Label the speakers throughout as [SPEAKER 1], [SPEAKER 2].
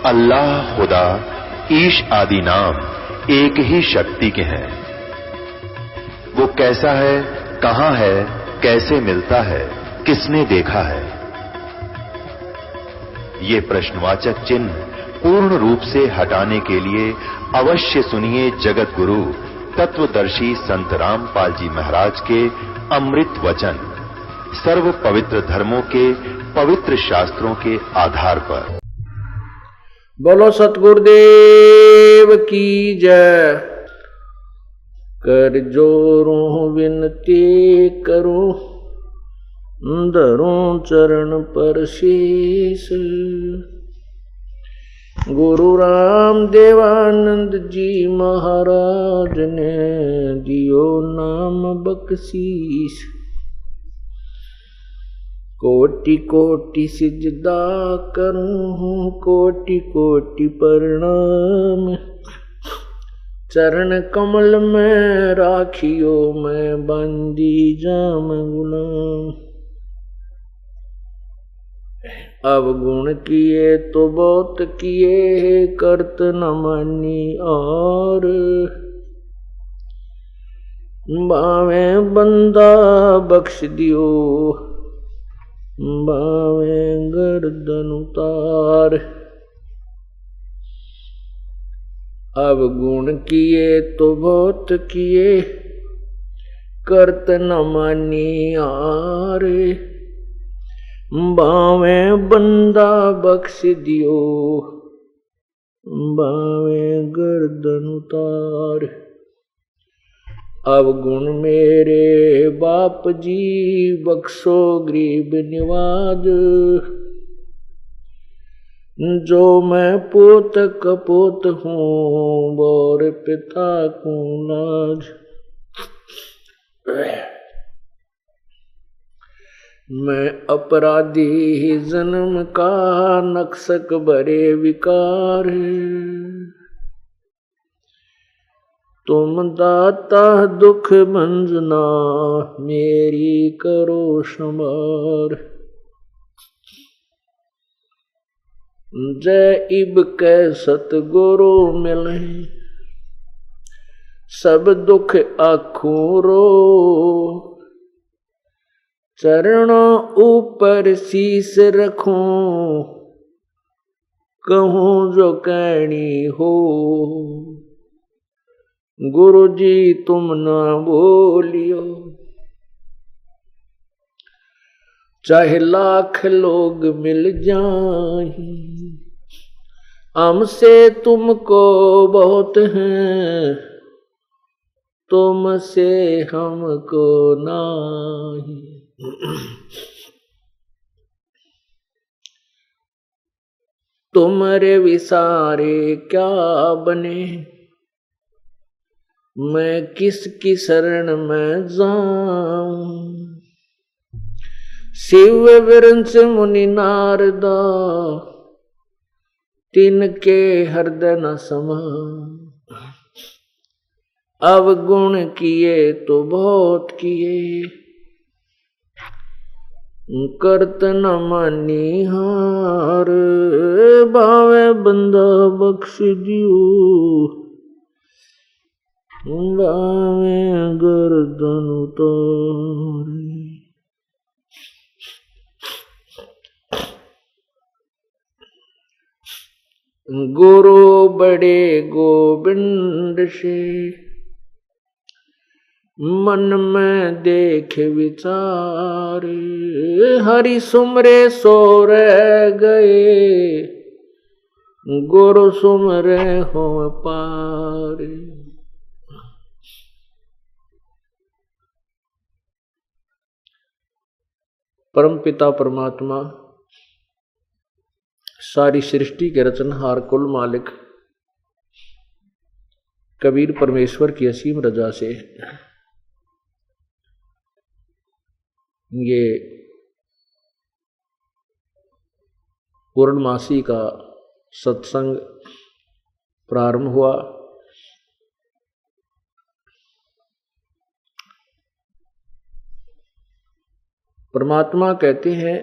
[SPEAKER 1] अल्लाह, खुदा, ईश आदि नाम एक ही शक्ति के हैं। वो कैसा है, कहां है, कैसे मिलता है, किसने देखा है? ये प्रश्नवाचक चिन्ह पूर्ण रूप से हटाने के लिए अवश्य सुनिए जगत गुरु तत्वदर्शी संत रामपाल जी महाराज के अमृत वचन, सर्व पवित्र धर्मों के पवित्र शास्त्रों के आधार पर।
[SPEAKER 2] बोलो सतगुरुदेव की जय। कर जोरों विनती करूं, धरूं चरण पर शीस। गुरु राम देवानंद जी महाराज ने दियो नाम बख्शीश। कोटि कोटि सिजदा करूं, कोटि कोटि प्रणाम। चरण कमल में राखियो मैं बंदी जाम गुलाम। अवगुण किए तो बहुत किए, करत न मानी और। बावे बंदा बख्श दियो, बावे गर्दन उतार। अवगुण किए तो बहुत किए, करत न मानी आर। बावे बंदा बख्श दियो, बावे गर्दन उतार। अवगुण मेरे बाप जी बख्शो गरीब निवाज। जो मैं पोत कपोत हूँ, बोर पिता को लाज। मैं अपराधी जन्म का, नक्सक भरे विकार। तुम दाता दुख भंजना, मेरी करो संभार। जय इब कै सतगुरु मिले, सब दुख आखों रो। चरणों ऊपर शीस रखूं, कहूं जो कहनी हो। गुरु जी तुम ना बोलियो, चाहे लाख लोग मिल जाएं। हमसे तुमको बहुत हैं, तुमसे हमको नहीं। तुम्हारे विसारे क्या बने, मैं किसकी शरण में जाऊं। शिव विरंच मुनि नारदा, तिनके हृदय न समा। अवगुण किए तो बहुत किए, करत न मानी हार। बावे बंदा बख्श दियो, बावे गर्दन उतार। गुरु बड़े गोविंद से, मन में देख विचार। हरि सुमरे सो रह गए, गुरु सुमरे हो पार। परम पिता परमात्मा, सारी सृष्टि के रचनहार कुल मालिक कबीर परमेश्वर की असीम रजा से ये पूर्णमासी का सत्संग प्रारंभ हुआ। परमात्मा कहते हैं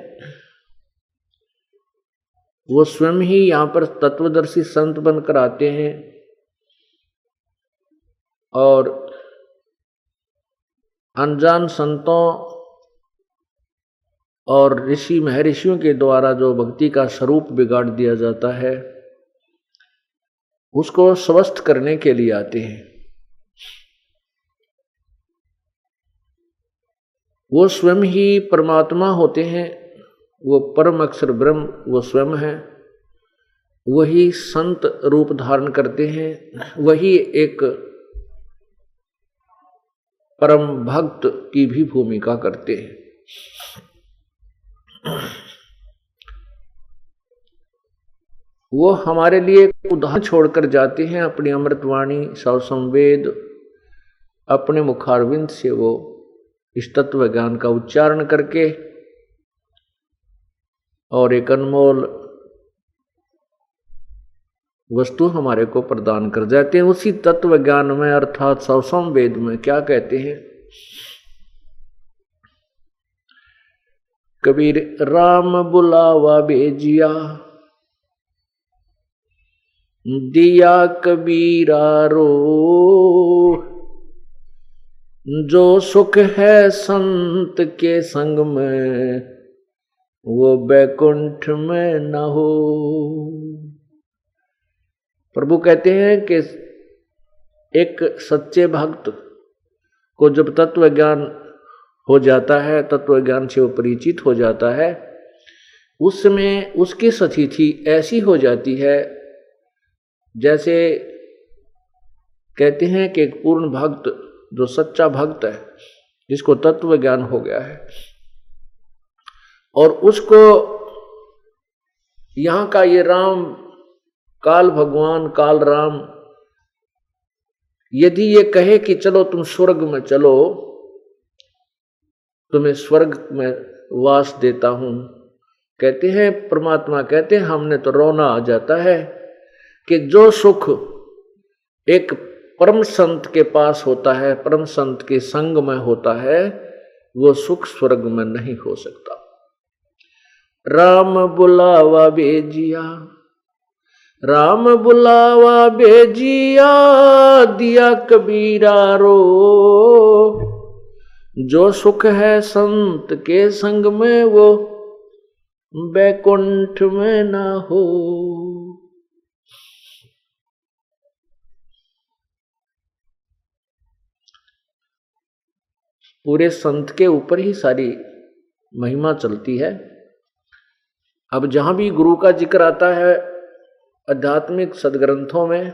[SPEAKER 2] वो स्वयं ही यहाँ पर तत्वदर्शी संत बनकर आते हैं और अनजान संतों और ऋषि महर्षियों के द्वारा जो भक्ति का स्वरूप बिगाड़ दिया जाता है उसको स्वस्थ करने के लिए आते हैं। वो स्वयं ही परमात्मा होते हैं, वो परम अक्षर ब्रह्म वो स्वयं है, वही संत रूप धारण करते हैं, वही एक परम भक्त की भी भूमिका करते हैं। वो हमारे लिए उदाहरण छोड़कर जाते हैं, अपनी अमृतवाणी सौ संवेद अपने मुखारविंद से वो इस तत्व ज्ञान का उच्चारण करके और एक अनमोल वस्तु हमारे को प्रदान कर जाते हैं। उसी तत्व ज्ञान में अर्थात सौ संवेद में क्या कहते हैं कबीर, राम बुलावा भेजिया दिया कबीरा रो, जो सुख है संत के संग में वो बैकुंठ में न हो। प्रभु कहते हैं कि एक सच्चे भक्त को जब तत्व ज्ञान हो जाता है, तत्व ज्ञान से वो परिचित हो जाता है, उस समय उसकी स्थिति ऐसी हो जाती है जैसे कहते हैं कि एक पूर्ण भक्त जो सच्चा भक्त है, जिसको तत्व ज्ञान हो गया है, और उसको यहाँ का ये राम काल भगवान काल राम यदि ये कहे कि चलो तुम स्वर्ग में चलो, तुम्हें स्वर्ग में वास देता हूं, कहते हैं परमात्मा कहते हैं हमने तो रोना आ जाता है कि जो सुख एक परम संत के पास होता है, परम संत के संग में होता है, वो सुख स्वर्ग में नहीं हो सकता। राम बुलावा भेजिया, राम बुलावा भेजिया दिया कबीरा रो, जो सुख है संत के संग में वो बैकुंठ में ना हो। पूरे संत के ऊपर ही सारी महिमा चलती है। अब जहां भी गुरु का जिक्र आता है आध्यात्मिक सदग्रंथों में,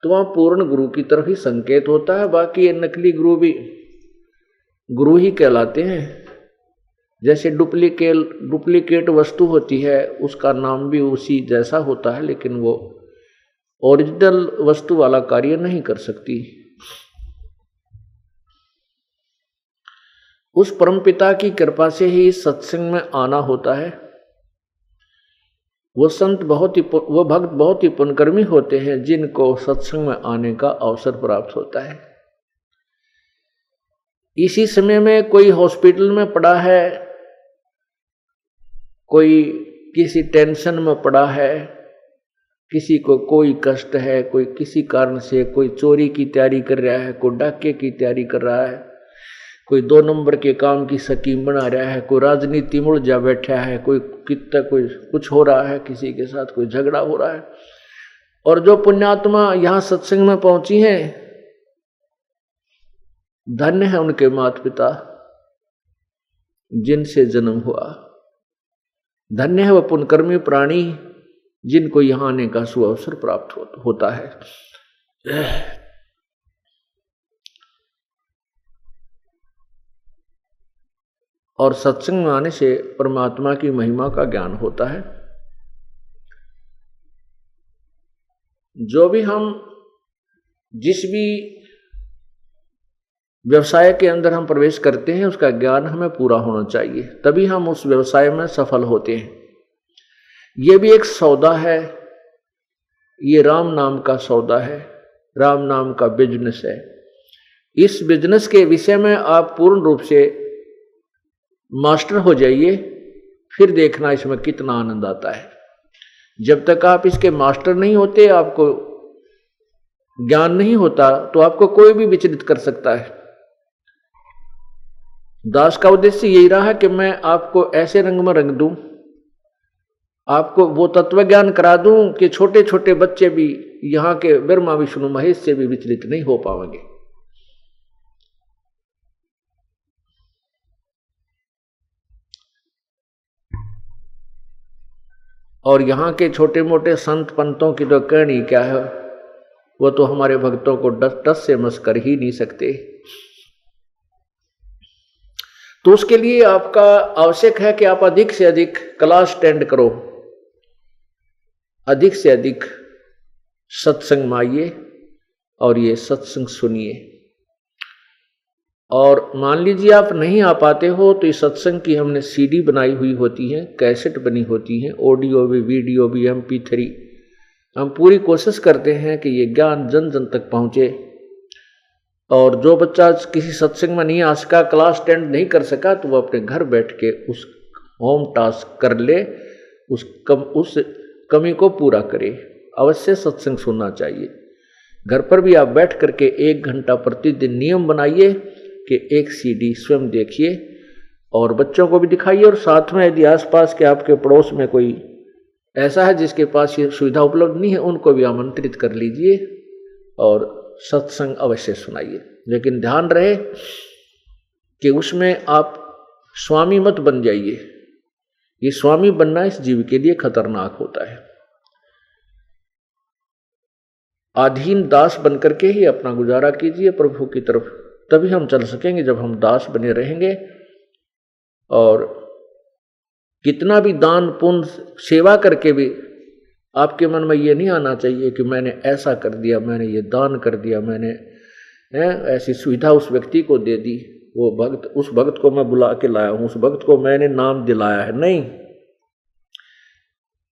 [SPEAKER 2] तो वहां पूर्ण गुरु की तरफ ही संकेत होता है, बाकी ये नकली गुरु भी गुरु ही कहलाते हैं। जैसे डुप्लीकेट वस्तु होती है उसका नाम भी उसी जैसा होता है, लेकिन वो ओरिजिनल वस्तु वाला कार्य नहीं कर सकती। उस परमपिता की कृपा से ही सत्संग में आना होता है। वो भक्त बहुत ही पुण्यकर्मी होते हैं जिनको सत्संग में आने का अवसर प्राप्त होता है। इसी समय में कोई हॉस्पिटल में पड़ा है, कोई किसी टेंशन में पड़ा है, किसी को कोई कष्ट है, कोई किसी कारण से कोई चोरी की तैयारी कर रहा है, कोई डाके की तैयारी कर रहा है, कोई 2 नंबर के काम की स्कीम बना रहा है, कोई राजनीति में उलझा बैठा है, कोई कुछ हो रहा है, किसी के साथ कोई झगड़ा हो रहा है। और जो पुण्यात्मा यहाँ सत्संग में पहुंची हैं, धन्य है उनके माता पिता जिनसे जन्म हुआ, धन्य है वह पुण्यकर्मी प्राणी जिनको यहाँ आने का सुअवसर प्राप्त होता है। और सत्संग में आने से परमात्मा की महिमा का ज्ञान होता है। जो भी हम जिस भी व्यवसाय के अंदर हम प्रवेश करते हैं उसका ज्ञान हमें पूरा होना चाहिए, तभी हम उस व्यवसाय में सफल होते हैं। ये भी एक सौदा है, ये राम नाम का सौदा है, राम नाम का बिजनेस है। इस बिजनेस के विषय में आप पूर्ण रूप से मास्टर हो जाइए, फिर देखना इसमें कितना आनंद आता है। जब तक आप इसके मास्टर नहीं होते, आपको ज्ञान नहीं होता, तो आपको कोई भी विचलित कर सकता है। दास का उद्देश्य यही रहा कि मैं आपको ऐसे रंग में रंग दूं, आपको वो तत्व ज्ञान करा दूं कि छोटे छोटे बच्चे भी यहां के ब्रह्मा विष्णु महेश से भी विचलित नहीं हो पाएंगे। और यहां के छोटे मोटे संत पंतों की तो कहनी क्या है, वो तो हमारे भक्तों को टस से मस कर ही नहीं सकते। तो उसके लिए आपका आवश्यक है कि आप अधिक से अधिक क्लास अटेंड करो, अधिक से अधिक सत्संग में आइए और ये सत्संग सुनिए। और मान लीजिए आप नहीं आ पाते हो तो इस सत्संग की हमने सीडी बनाई हुई होती है, कैसेट बनी होती है, ऑडियो भी, वीडियो भी, MP3। हम पूरी कोशिश करते हैं कि ये ज्ञान जन जन तक पहुंचे। और जो बच्चा किसी सत्संग में नहीं आ सका, क्लास अटेंड नहीं कर सका, तो वो अपने घर बैठ के उस होम टास्क कर ले, उस कमी को पूरा करे। अवश्य सत्संग सुनना चाहिए। घर पर भी आप बैठ करके 1 घंटा प्रतिदिन नियम बनाइए कि एक CD स्वयं देखिए और बच्चों को भी दिखाइए। और साथ में यदि आसपास के आपके पड़ोस में कोई ऐसा है जिसके पास ये सुविधा उपलब्ध नहीं है, उनको भी आमंत्रित कर लीजिए और सत्संग अवश्य सुनाइए। लेकिन ध्यान रहे कि उसमें आप स्वामी मत बन जाइए। ये स्वामी बनना इस जीव के लिए खतरनाक होता है। अधीन दास बनकर के ही अपना गुजारा कीजिए प्रभु की तरफ, तभी हम चल सकेंगे जब हम दास बने रहेंगे। और कितना भी दान पुण्य सेवा करके भी आपके मन में ये नहीं आना चाहिए कि मैंने ऐसा कर दिया, मैंने ये दान कर दिया, मैंने ऐसी सुविधा उस व्यक्ति को दे दी, वो भक्त, उस भक्त को मैं बुला के लाया हूं, उस भक्त को मैंने नाम दिलाया है। नहीं,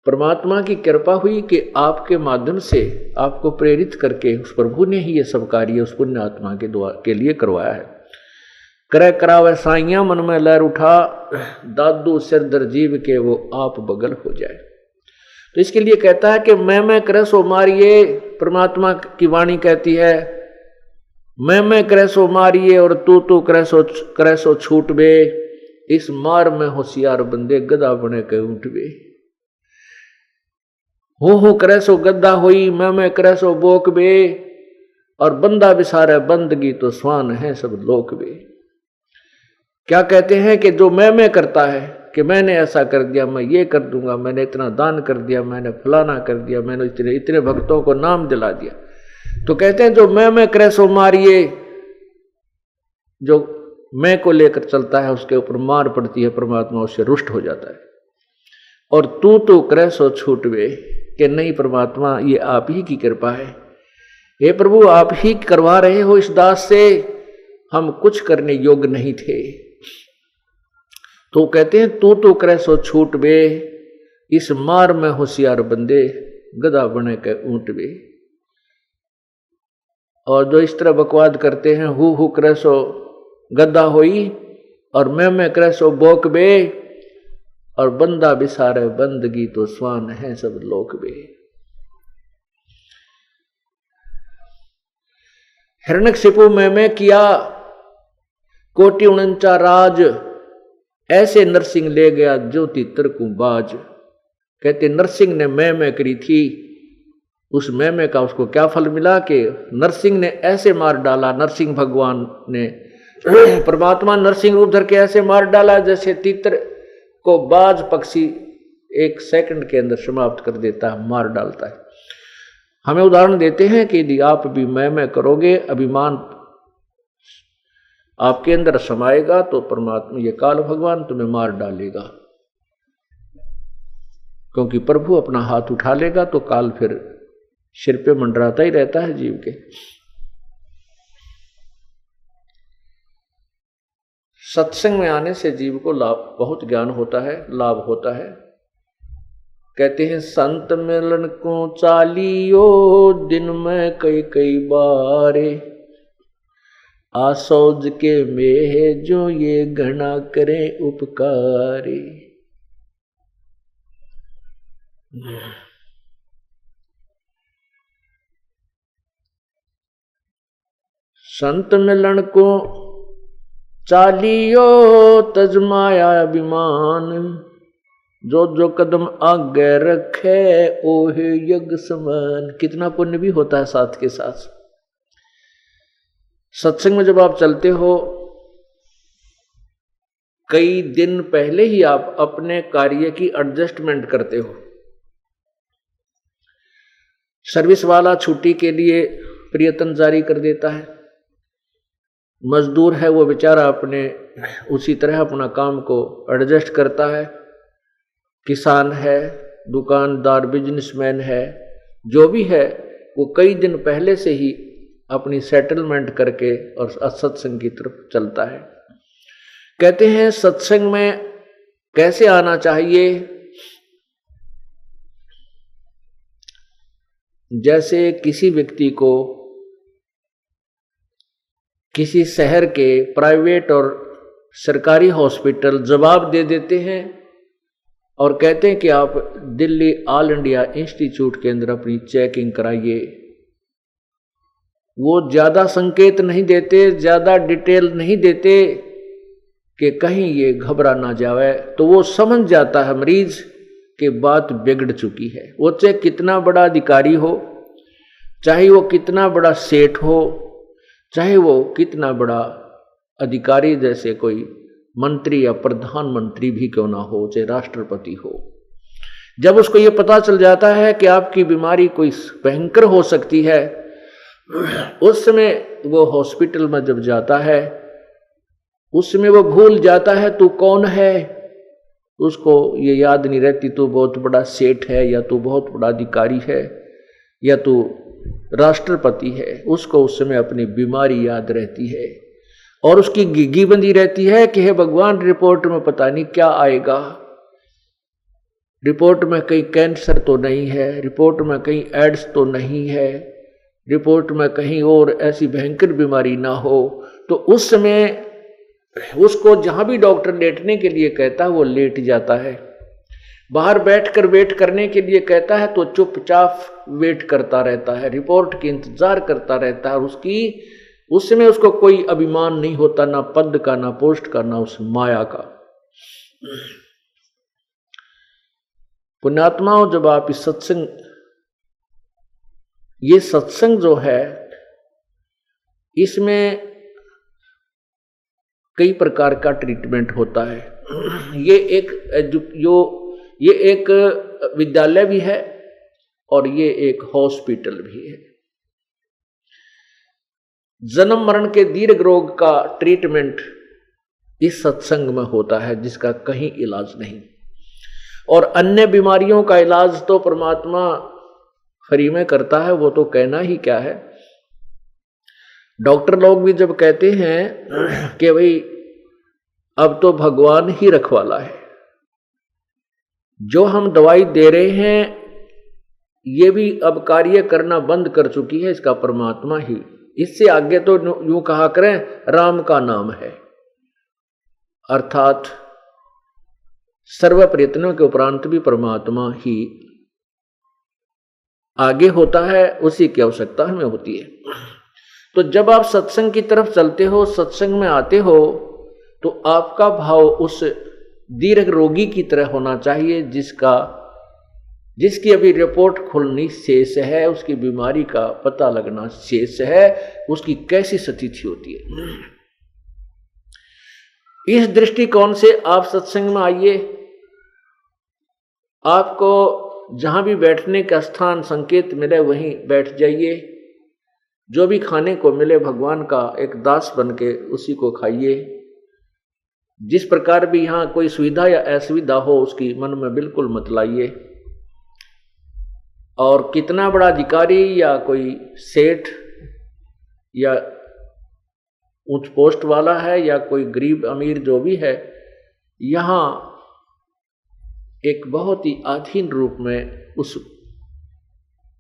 [SPEAKER 2] परमात्मा की कृपा हुई कि आपके माध्यम से आपको प्रेरित करके उस प्रभु ने ही ये सब कार्य उस पुण्य आत्मा के लिए करवाया है। करे करावे साइयां मन में लहर उठा, दादू सिर दर जीव के वो आप बगल हो जाए। तो इसके लिए कहता है कि मैं करे सो मारिए। परमात्मा की वाणी कहती है मैं करे सो मारिए और तू करे सो छूट बे। इस मार में होशियार बंदे गधा बने के उठ बे। हो करे सो गद्दा होई, मैं करे सो बोक बे। और बंदा बिसारे बंदगी तो स्वान है सब लोक बे। क्या कहते हैं कि जो मैं करता है कि मैंने ऐसा कर दिया, मैं ये कर दूंगा, मैंने इतना दान कर दिया, मैंने फलाना कर दिया, मैंने इतने भक्तों को नाम दिला दिया, तो कहते हैं जो मैं करे सो मारिए। जो मैं को लेकर चलता है उसके ऊपर मार पड़ती है, परमात्मा उससे रुष्ट हो जाता है। और तू करे सो छूटवे, कि नहीं परमात्मा ये आप ही की कृपा है, हे प्रभु आप ही करवा रहे हो इस दास से, हम कुछ करने योग्य नहीं थे। तो कहते हैं तू करे सो छूट बे। इस मार में होशियार बंदे गधा बने के ऊंट बे। और जो इस तरह बकवाद करते हैं हु करे सो गद्दा होई और मैं करे सो बोक बे। और बंदा बिसारे बंदगी तो स्वान है सब लोक बे। हिरण्यकशिपु मैं किया कोटि 49 राज। ऐसे नरसिंह ले गया ज्योति तरकू बाज। कहते नरसिंह ने मैं करी थी, उस मैं का उसको क्या फल मिला कि नरसिंह ने ऐसे मार डाला। नरसिंह भगवान ने परमात्मा नरसिंह रूप धर के ऐसे मार डाला जैसे तीतर को बाज पक्षी 1 सेकंड के अंदर समाप्त कर देता है, मार डालता है। हमें उदाहरण देते हैं कि यदि आप भी मैं करोगे, अभिमान आपके अंदर समाएगा तो परमात्मा ये काल भगवान तुम्हें मार डालेगा। क्योंकि प्रभु अपना हाथ उठा लेगा तो काल फिर सिर पे मंडराता ही रहता है जीव के। सत्संग में आने से जीव को लाभ, बहुत ज्ञान होता है, लाभ होता है। कहते हैं संत मिलन को चालियो दिन में कई बारे। आसौज के में जो ये घना करें उपकारी। संत मिलन को चालियो तजमाया अभिमान, जो जो कदम आगे रखे ओहे यज्ञ समान। कितना पुण्य भी होता है साथ के साथ। सत्संग में जब आप चलते हो, कई दिन पहले ही आप अपने कार्य की एडजस्टमेंट करते हो। सर्विस वाला छुट्टी के लिए प्रयत्न जारी कर देता है, मजदूर है वो बेचारा अपने उसी तरह अपना काम को एडजस्ट करता है, किसान है, दुकानदार, बिजनेसमैन है, जो भी है वो कई दिन पहले से ही अपनी सेटलमेंट करके और सत्संग की तरफ चलता है। कहते हैं सत्संग में कैसे आना चाहिए। जैसे किसी व्यक्ति को किसी शहर के प्राइवेट और सरकारी हॉस्पिटल जवाब दे देते हैं और कहते हैं कि आप दिल्ली ऑल इंडिया इंस्टीट्यूट के अंदर अपनी चेकिंग कराइए। वो ज्यादा संकेत नहीं देते, ज्यादा डिटेल नहीं देते कि कहीं ये घबरा ना जाए, तो वो समझ जाता है मरीज कि बात बिगड़ चुकी है। वो चाहे कितना बड़ा अधिकारी हो, चाहे वो कितना बड़ा सेठ हो, चाहे वो कितना बड़ा अधिकारी जैसे कोई मंत्री या प्रधानमंत्री भी क्यों ना हो, चाहे राष्ट्रपति हो, जब उसको ये पता चल जाता है कि आपकी बीमारी कोई भयंकर हो सकती है, उस समय वो हॉस्पिटल में जब जाता है, उस समय वो भूल जाता है तू कौन है। उसको ये याद नहीं रहती तू बहुत बड़ा सेठ है, या तू बहुत बड़ा अधिकारी है, या तू राष्ट्रपति है। उसको उस समय अपनी बीमारी याद रहती है और उसकी गिगी बंधी रहती है कि हे भगवान, रिपोर्ट में पता नहीं क्या आएगा, रिपोर्ट में कहीं कैंसर तो नहीं है, रिपोर्ट में कहीं एड्स तो नहीं है, रिपोर्ट में कहीं और ऐसी भयंकर बीमारी ना हो। तो उस समय उसको जहां भी डॉक्टर लेटने के लिए कहता है वो लेट जाता है, बाहर बैठकर वेट करने के लिए कहता है तो चुपचाप वेट करता रहता है, रिपोर्ट की इंतजार करता रहता है। उस समय उसको कोई अभिमान नहीं होता, ना पद का, ना पोस्ट का, ना उस माया का। पुण्यात्माओं, जब आप इस सत्संग, ये सत्संग जो है, इसमें कई प्रकार का ट्रीटमेंट होता है। ये एक विद्यालय भी है और ये एक हॉस्पिटल भी है। जन्म मरण के दीर्घ रोग का ट्रीटमेंट इस सत्संग में होता है, जिसका कहीं इलाज नहीं। और अन्य बीमारियों का इलाज तो परमात्मा फ्री में करता है, वो तो कहना ही क्या है। डॉक्टर लोग भी जब कहते हैं कि भाई अब तो भगवान ही रखवाला है, जो हम दवाई दे रहे हैं ये भी अब कार्य करना बंद कर चुकी है, इसका परमात्मा ही। इससे आगे तो यूं कहा करें राम का नाम है, अर्थात सर्व प्रयत्नों के उपरांत भी परमात्मा ही आगे होता है, उसी की आवश्यकता हमें होती है। तो जब आप सत्संग की तरफ चलते हो, सत्संग में आते हो, तो आपका भाव उस दीर्घ रोगी की तरह होना चाहिए जिसकी अभी रिपोर्ट खुलनी शेष है, उसकी बीमारी का पता लगना शेष है, उसकी कैसी स्थिति होती है। इस दृष्टिकोण से आप सत्संग में आइए। आपको जहां भी बैठने का स्थान संकेत मिले वहीं बैठ जाइए। जो भी खाने को मिले भगवान का एक दास बन के उसी को खाइए। जिस प्रकार भी यहां कोई सुविधा या असुविधा हो उसकी मन में बिल्कुल मत लाइए। और कितना बड़ा अधिकारी या कोई सेठ या उच्च पोस्ट वाला है या कोई गरीब अमीर जो भी है, यहां एक बहुत ही अधीन रूप में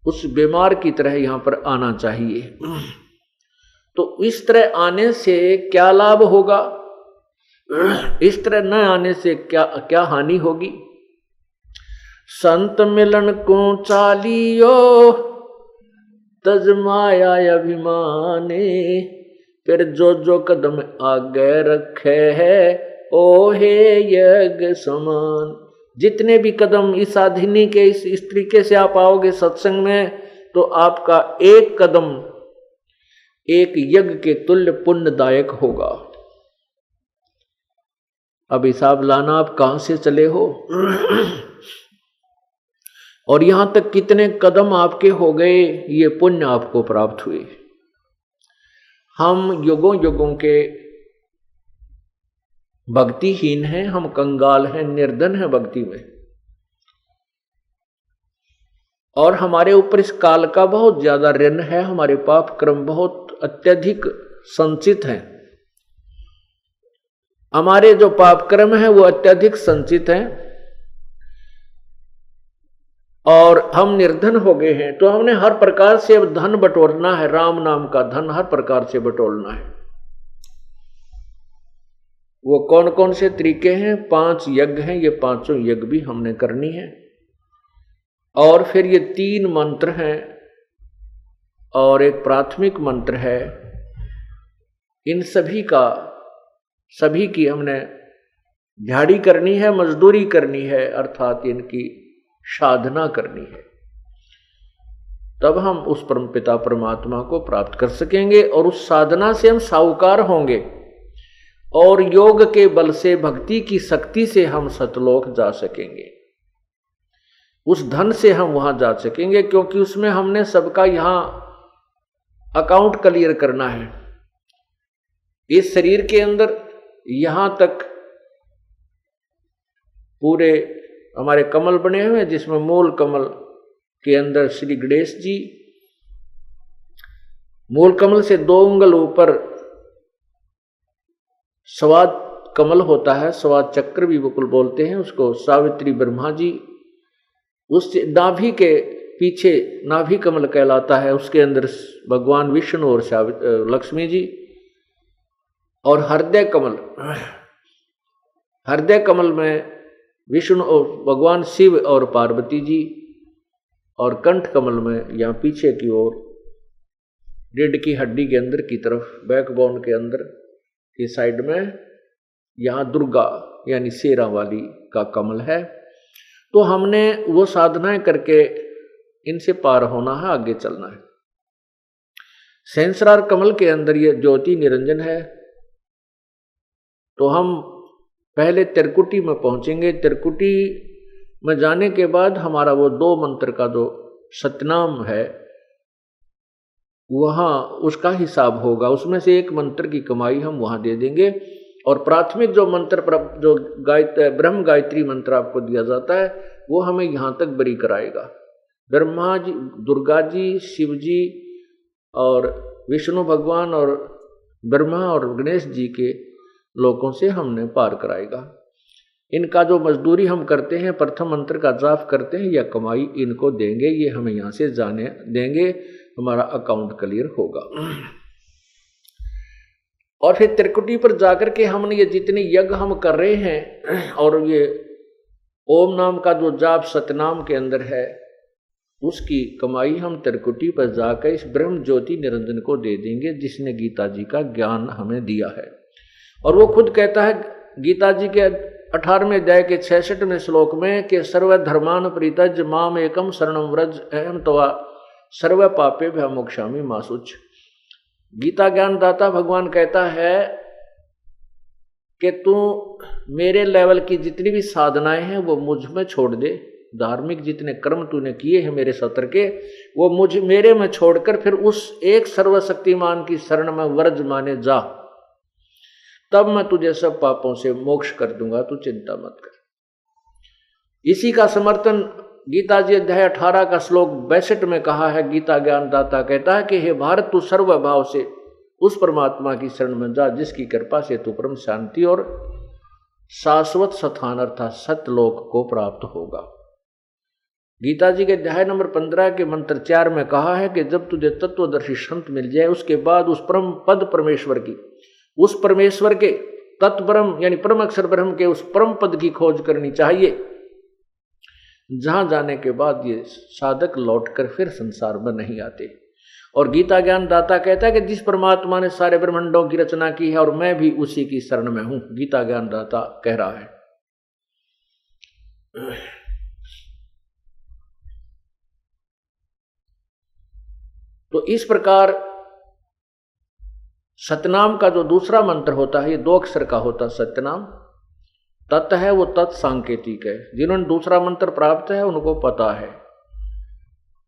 [SPEAKER 2] उस बीमार की तरह यहां पर आना चाहिए। तो इस तरह आने से क्या लाभ होगा, इस तरह न आने से क्या हानि होगी। संत मिलन को चालियो तजमाया अभिमाने, फिर जो जो कदम आगे रखे है ओ हे यज्ञ समान। जितने भी कदम इस साधिनी के इस तरीके से आप आओगे सत्संग में, तो आपका एक कदम एक यज्ञ के तुल्य पुण्यदायक होगा। अब हिसाब लाना आप कहां से चले हो और यहां तक कितने कदम आपके हो गए, ये पुण्य आपको प्राप्त हुए। हम युगों युगों के भक्तिहीन हैं, हम कंगाल हैं, निर्धन हैं भक्ति में, और हमारे ऊपर इस काल का बहुत ज्यादा ऋण है। हमारे पाप कर्म बहुत अत्यधिक संचित हैं। हमारे जो पाप कर्म है वो अत्यधिक संचित हैं और हम निर्धन हो गए हैं। तो हमने हर प्रकार से अब धन बटोरना है, राम नाम का धन हर प्रकार से बटोरना है। वो कौन कौन से तरीके हैं? 5 यज्ञ हैं, ये 5 यज्ञ भी हमने करनी है। और फिर ये 3 मंत्र हैं और एक प्राथमिक मंत्र है। इन सभी की हमने दिहाड़ी करनी है, मजदूरी करनी है, अर्थात इनकी साधना करनी है। तब हम उस परमपिता परमात्मा को प्राप्त कर सकेंगे और उस साधना से हम साहूकार होंगे और योग के बल से, भक्ति की शक्ति से हम सतलोक जा सकेंगे। उस धन से हम वहां जा सकेंगे, क्योंकि उसमें हमने सबका यहां अकाउंट क्लियर करना है। इस शरीर के अंदर यहां तक पूरे हमारे कमल बने हुए हैं, जिसमें मूल कमल के अंदर श्री गणेश जी, मूल कमल से 2 उंगल ऊपर स्वाद कमल होता है, स्वाद चक्र भी बिल्कुल बोलते हैं उसको, सावित्री ब्रह्मा जी। उस नाभि के पीछे नाभि कमल कहलाता है, उसके अंदर भगवान विष्णु और लक्ष्मी जी। और हृदय कमल में विष्णु और भगवान शिव और पार्वती जी। और कंठ कमल में यहाँ पीछे की ओर रीढ़ की हड्डी के अंदर की तरफ, बैकबोन के अंदर की साइड में, यहाँ दुर्गा यानी शेरा वाली का कमल है। तो हमने वो साधनाएं करके इनसे पार होना है, आगे चलना है। सहस्रार कमल के अंदर ये ज्योति निरंजन है। तो हम पहले त्रिकुटी में पहुंचेंगे। त्रिकुटी में जाने के बाद हमारा वो 2 मंत्र का जो सतनाम है, वहां उसका हिसाब होगा। उसमें से एक मंत्र की कमाई हम वहां दे देंगे। और प्राथमिक जो मंत्र, जो ब्रह्म गायत्री मंत्र आपको दिया जाता है, वो हमें यहां तक बरी कराएगा। ब्रह्मा जी, दुर्गा जी, शिव जी और विष्णु भगवान और ब्रह्मा और गणेश जी के लोकों से हमने पार कराएगा। इनका जो मजदूरी हम करते हैं, प्रथम मंत्र का जाप करते हैं, या कमाई इनको देंगे, ये हमें यहाँ से जाने देंगे, हमारा अकाउंट क्लियर होगा। और फिर त्रिकुटी पर जाकर के हमने ये जितने यज्ञ हम कर रहे हैं और ये ओम नाम का जो जाप सतनाम के अंदर है, उसकी कमाई हम त्रिकुटी पर जाकर इस ब्रह्म ज्योति निरंजन को दे देंगे, जिसने गीता जी का ज्ञान हमें दिया है। और वो खुद कहता है गीता जी के 18वें अध्याय के 66वें श्लोक में कि सर्वधर्मान परित्यज माम एकम शरणम व्रज अहम त्वा सर्व पापे भय मोक्षामि मा शुच। गीता ज्ञान दाता भगवान कहता है कि तू मेरे लेवल की जितनी भी साधनाएं हैं वो मुझ में छोड़ दे। धार्मिक जितने कर्म तूने किए हैं मेरे सत्र के, वो मेरे में छोड़कर फिर उस एक सर्वशक्तिमान की शरण में व्रज माने जा, तब मैं तुझे सब पापों से मोक्ष कर दूंगा, तू चिंता मत कर। इसी का समर्थन गीता जी अध्याय 18 का श्लोक 62 में कहा है। गीता ज्ञान दाता कहता है कि हे भारत, तू सर्वभाव से उस परमात्मा की शरण में जा, जिसकी कृपा से तू परम शांति और शाश्वत स्थान अर्थात सतलोक को प्राप्त होगा। गीता जी के अध्याय नंबर 15 के मंत्र 4 में कहा है कि जब तुझे तत्वदर्शी संत मिल जाए, उसके बाद उस परम पद परमेश्वर की, उस परमेश्वर के तत्ब्रह्म यानी परम अक्षर ब्रह्म के उस परम पद की खोज करनी चाहिए, जहां जाने के बाद ये साधक लौटकर फिर संसार में नहीं आते। और गीता ज्ञान दाता कहता है कि जिस परमात्मा ने सारे ब्रह्मांडों की रचना की है और मैं भी उसी की शरण में हूं, गीता ज्ञान दाता कह रहा है। तो इस प्रकार सतनाम का जो दूसरा मंत्र होता है, ये 2 अक्षर का होता है सत्यनाम। तत् है वो तत् सांकेतिक है, जिन्होंने दूसरा मंत्र प्राप्त है उनको पता है।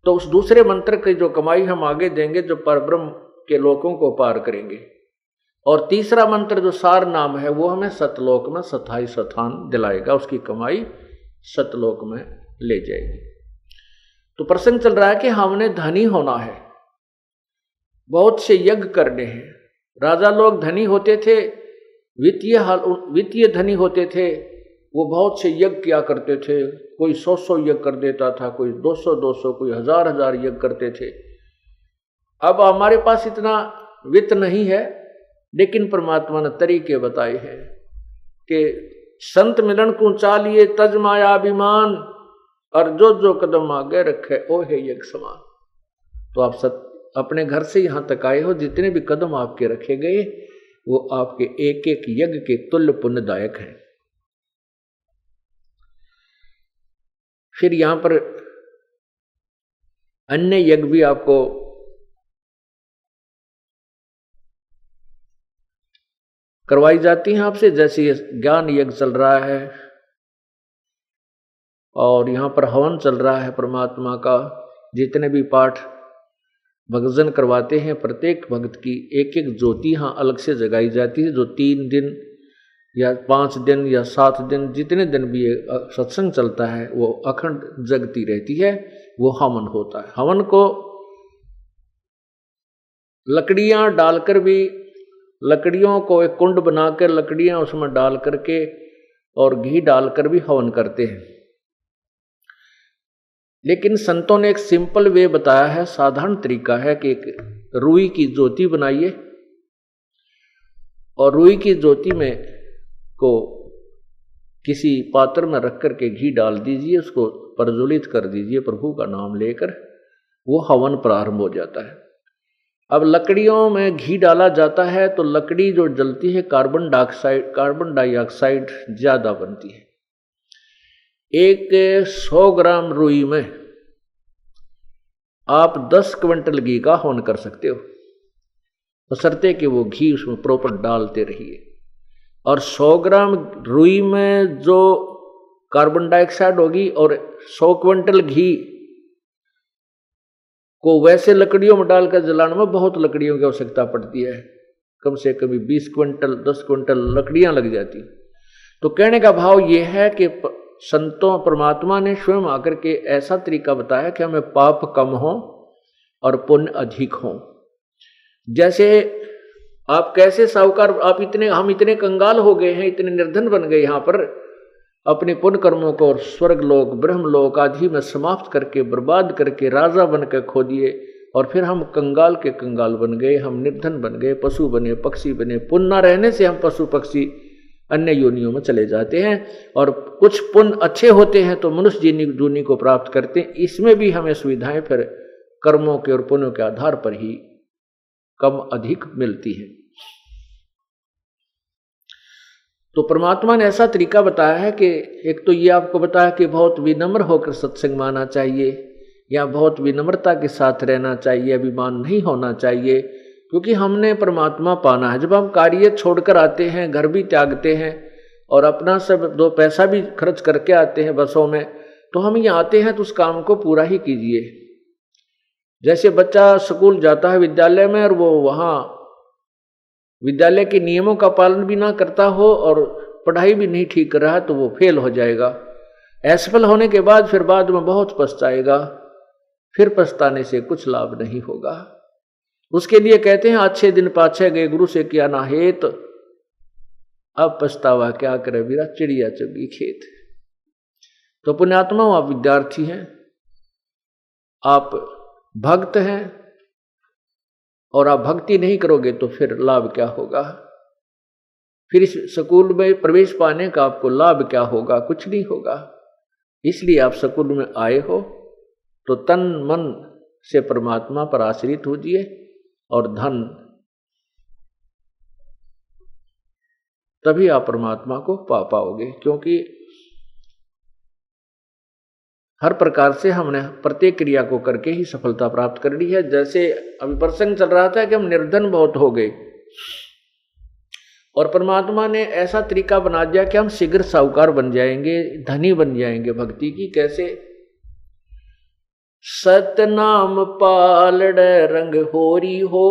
[SPEAKER 2] तो उस दूसरे मंत्र की जो कमाई हम आगे देंगे, जो परब्रह्म के लोकों को पार करेंगे। और तीसरा मंत्र जो सार नाम है वो हमें सतलोक में स्थायी स्थान दिलाएगा, उसकी कमाई सतलोक में ले जाएगी। तो प्रसंग चल रहा है कि हमने धनी होना है, बहुत से यज्ञ करने हैं। राजा लोग धनी होते थे, वित्तीय धनी होते थे, वो बहुत से यज्ञ किया करते थे। कोई 100 यज्ञ कर देता था, कोई 200 कोई 1000 यज्ञ करते थे। अब हमारे पास इतना वित्त नहीं है, लेकिन परमात्मा ने तरीके बताए हैं कि संत मिलन को चालिए तज माया अभिमान, और जो कदम आगे रखे ओ है यज्ञ समान। तो आप अपने घर से यहां तक आए हो, जितने भी कदम आपके रखे गए वो आपके एक एक यज्ञ के तुल्य पुण्यदायक हैं। फिर यहां पर अन्य यज्ञ भी आपको करवाई जाती हैं आपसे, जैसे ज्ञान यज्ञ चल रहा है और यहां पर हवन चल रहा है परमात्मा का। जितने भी पाठ भगजन करवाते हैं, प्रत्येक भक्त की एक एक ज्योति यहां अलग से जगाई जाती है, जो 3 दिन या 5 दिन या 7 दिन, जितने दिन भी ये सत्संग चलता है वो अखंड जगती रहती है। वो हवन होता है। हवन को लकड़ियां डालकर भी, लकड़ियों को एक कुंड बनाकर लकड़ियां उसमें डाल करके और घी डालकर भी हवन करते हैं। लेकिन संतों ने एक सिंपल वे बताया है, साधारण तरीका है कि एक रुई की ज्योति बनाइए और रुई की ज्योति में को किसी पात्र में रख करके घी डाल दीजिए, उसको प्रज्वलित कर दीजिए प्रभु का नाम लेकर, वो हवन प्रारंभ हो जाता है। अब लकड़ियों में घी डाला जाता है तो लकड़ी जो जलती है कार्बन डाइऑक्साइड ज्यादा बनती है। एक 100 ग्राम रुई में आप 10 क्विंटल घी का हवन कर सकते हो, बशर्ते कि वो घी उसमें प्रॉपर डालते रहिए। और 100 ग्राम रुई में जो कार्बन डाइऑक्साइड होगी और 100 क्विंटल घी को वैसे लकड़ियों में डालकर जलाने में बहुत लकड़ियों की आवश्यकता पड़ती है, कम से कम 20 क्विंटल 10 क्विंटल लकड़ियां लग जाती। तो कहने का भाव यह है कि संतों परमात्मा ने स्वयं आकर के ऐसा तरीका बताया कि हमें पाप कम हो और पुण्य अधिक हो। जैसे आप कैसे साहूकार, हम इतने कंगाल हो गए हैं, इतने निर्धन बन गए यहाँ पर, अपने पुण्य कर्मों को और स्वर्ग लोक ब्रह्म लोक आदि में समाप्त करके बर्बाद करके राजा बन के खो दिए, और फिर हम कंगाल के कंगाल बन गए, हम निर्धन बन गए, पशु बने, पक्षी बने। पुण्य न रहने से हम पशु पक्षी अन्य योनियों में चले जाते हैं, और कुछ पुण्य अच्छे होते हैं तो मनुष्य योनि को प्राप्त करते हैं। इसमें भी हमें सुविधाएं फिर कर्मों के और पुण्यों के आधार पर ही कम अधिक मिलती है। तो परमात्मा ने ऐसा तरीका बताया है कि एक तो ये आपको बताया कि बहुत विनम्र होकर सत्संग माना चाहिए, या बहुत विनम्रता के साथ रहना चाहिए, अभिमान नहीं होना चाहिए, क्योंकि हमने परमात्मा पाना है। जब हम कार्य छोड़कर आते हैं, घर भी त्यागते हैं और अपना सब 2 पैसा भी खर्च करके आते हैं बसों में, तो हम यहाँ आते हैं तो उस काम को पूरा ही कीजिए। जैसे बच्चा स्कूल जाता है विद्यालय में और वो वहाँ विद्यालय के नियमों का पालन भी ना करता हो और पढ़ाई भी नहीं ठीक कर रहा है तो वो फेल हो जाएगा। असफल होने के बाद फिर बाद में बहुत पछताएगा, फिर पछताने से कुछ लाभ नहीं होगा। उसके लिए कहते हैं अच्छे दिन पाछे गए गुरु से किया ना हेत, अब पछतावा क्या करे बीरा चिड़िया चुगी खेत। तो पुण्यात्मा आप विद्यार्थी हैं, आप भक्त हैं, और आप भक्ति नहीं करोगे तो फिर लाभ क्या होगा? फिर इस स्कूल में प्रवेश पाने का आपको लाभ क्या होगा? कुछ नहीं होगा। इसलिए आप स्कूल में आए हो तो तन मन से परमात्मा पर आश्रित होजिए और धन, तभी आप परमात्मा को पा पाओगे। क्योंकि हर प्रकार से हमने प्रत्येक क्रिया को करके ही सफलता प्राप्त कर ली है। जैसे अभी प्रसंग चल रहा था कि हम निर्धन बहुत हो गए और परमात्मा ने ऐसा तरीका बना दिया कि हम शीघ्र साहूकार बन जाएंगे, धनी बन जाएंगे भक्ति की। कैसे? सतनाम पालड़ रंग होरी हो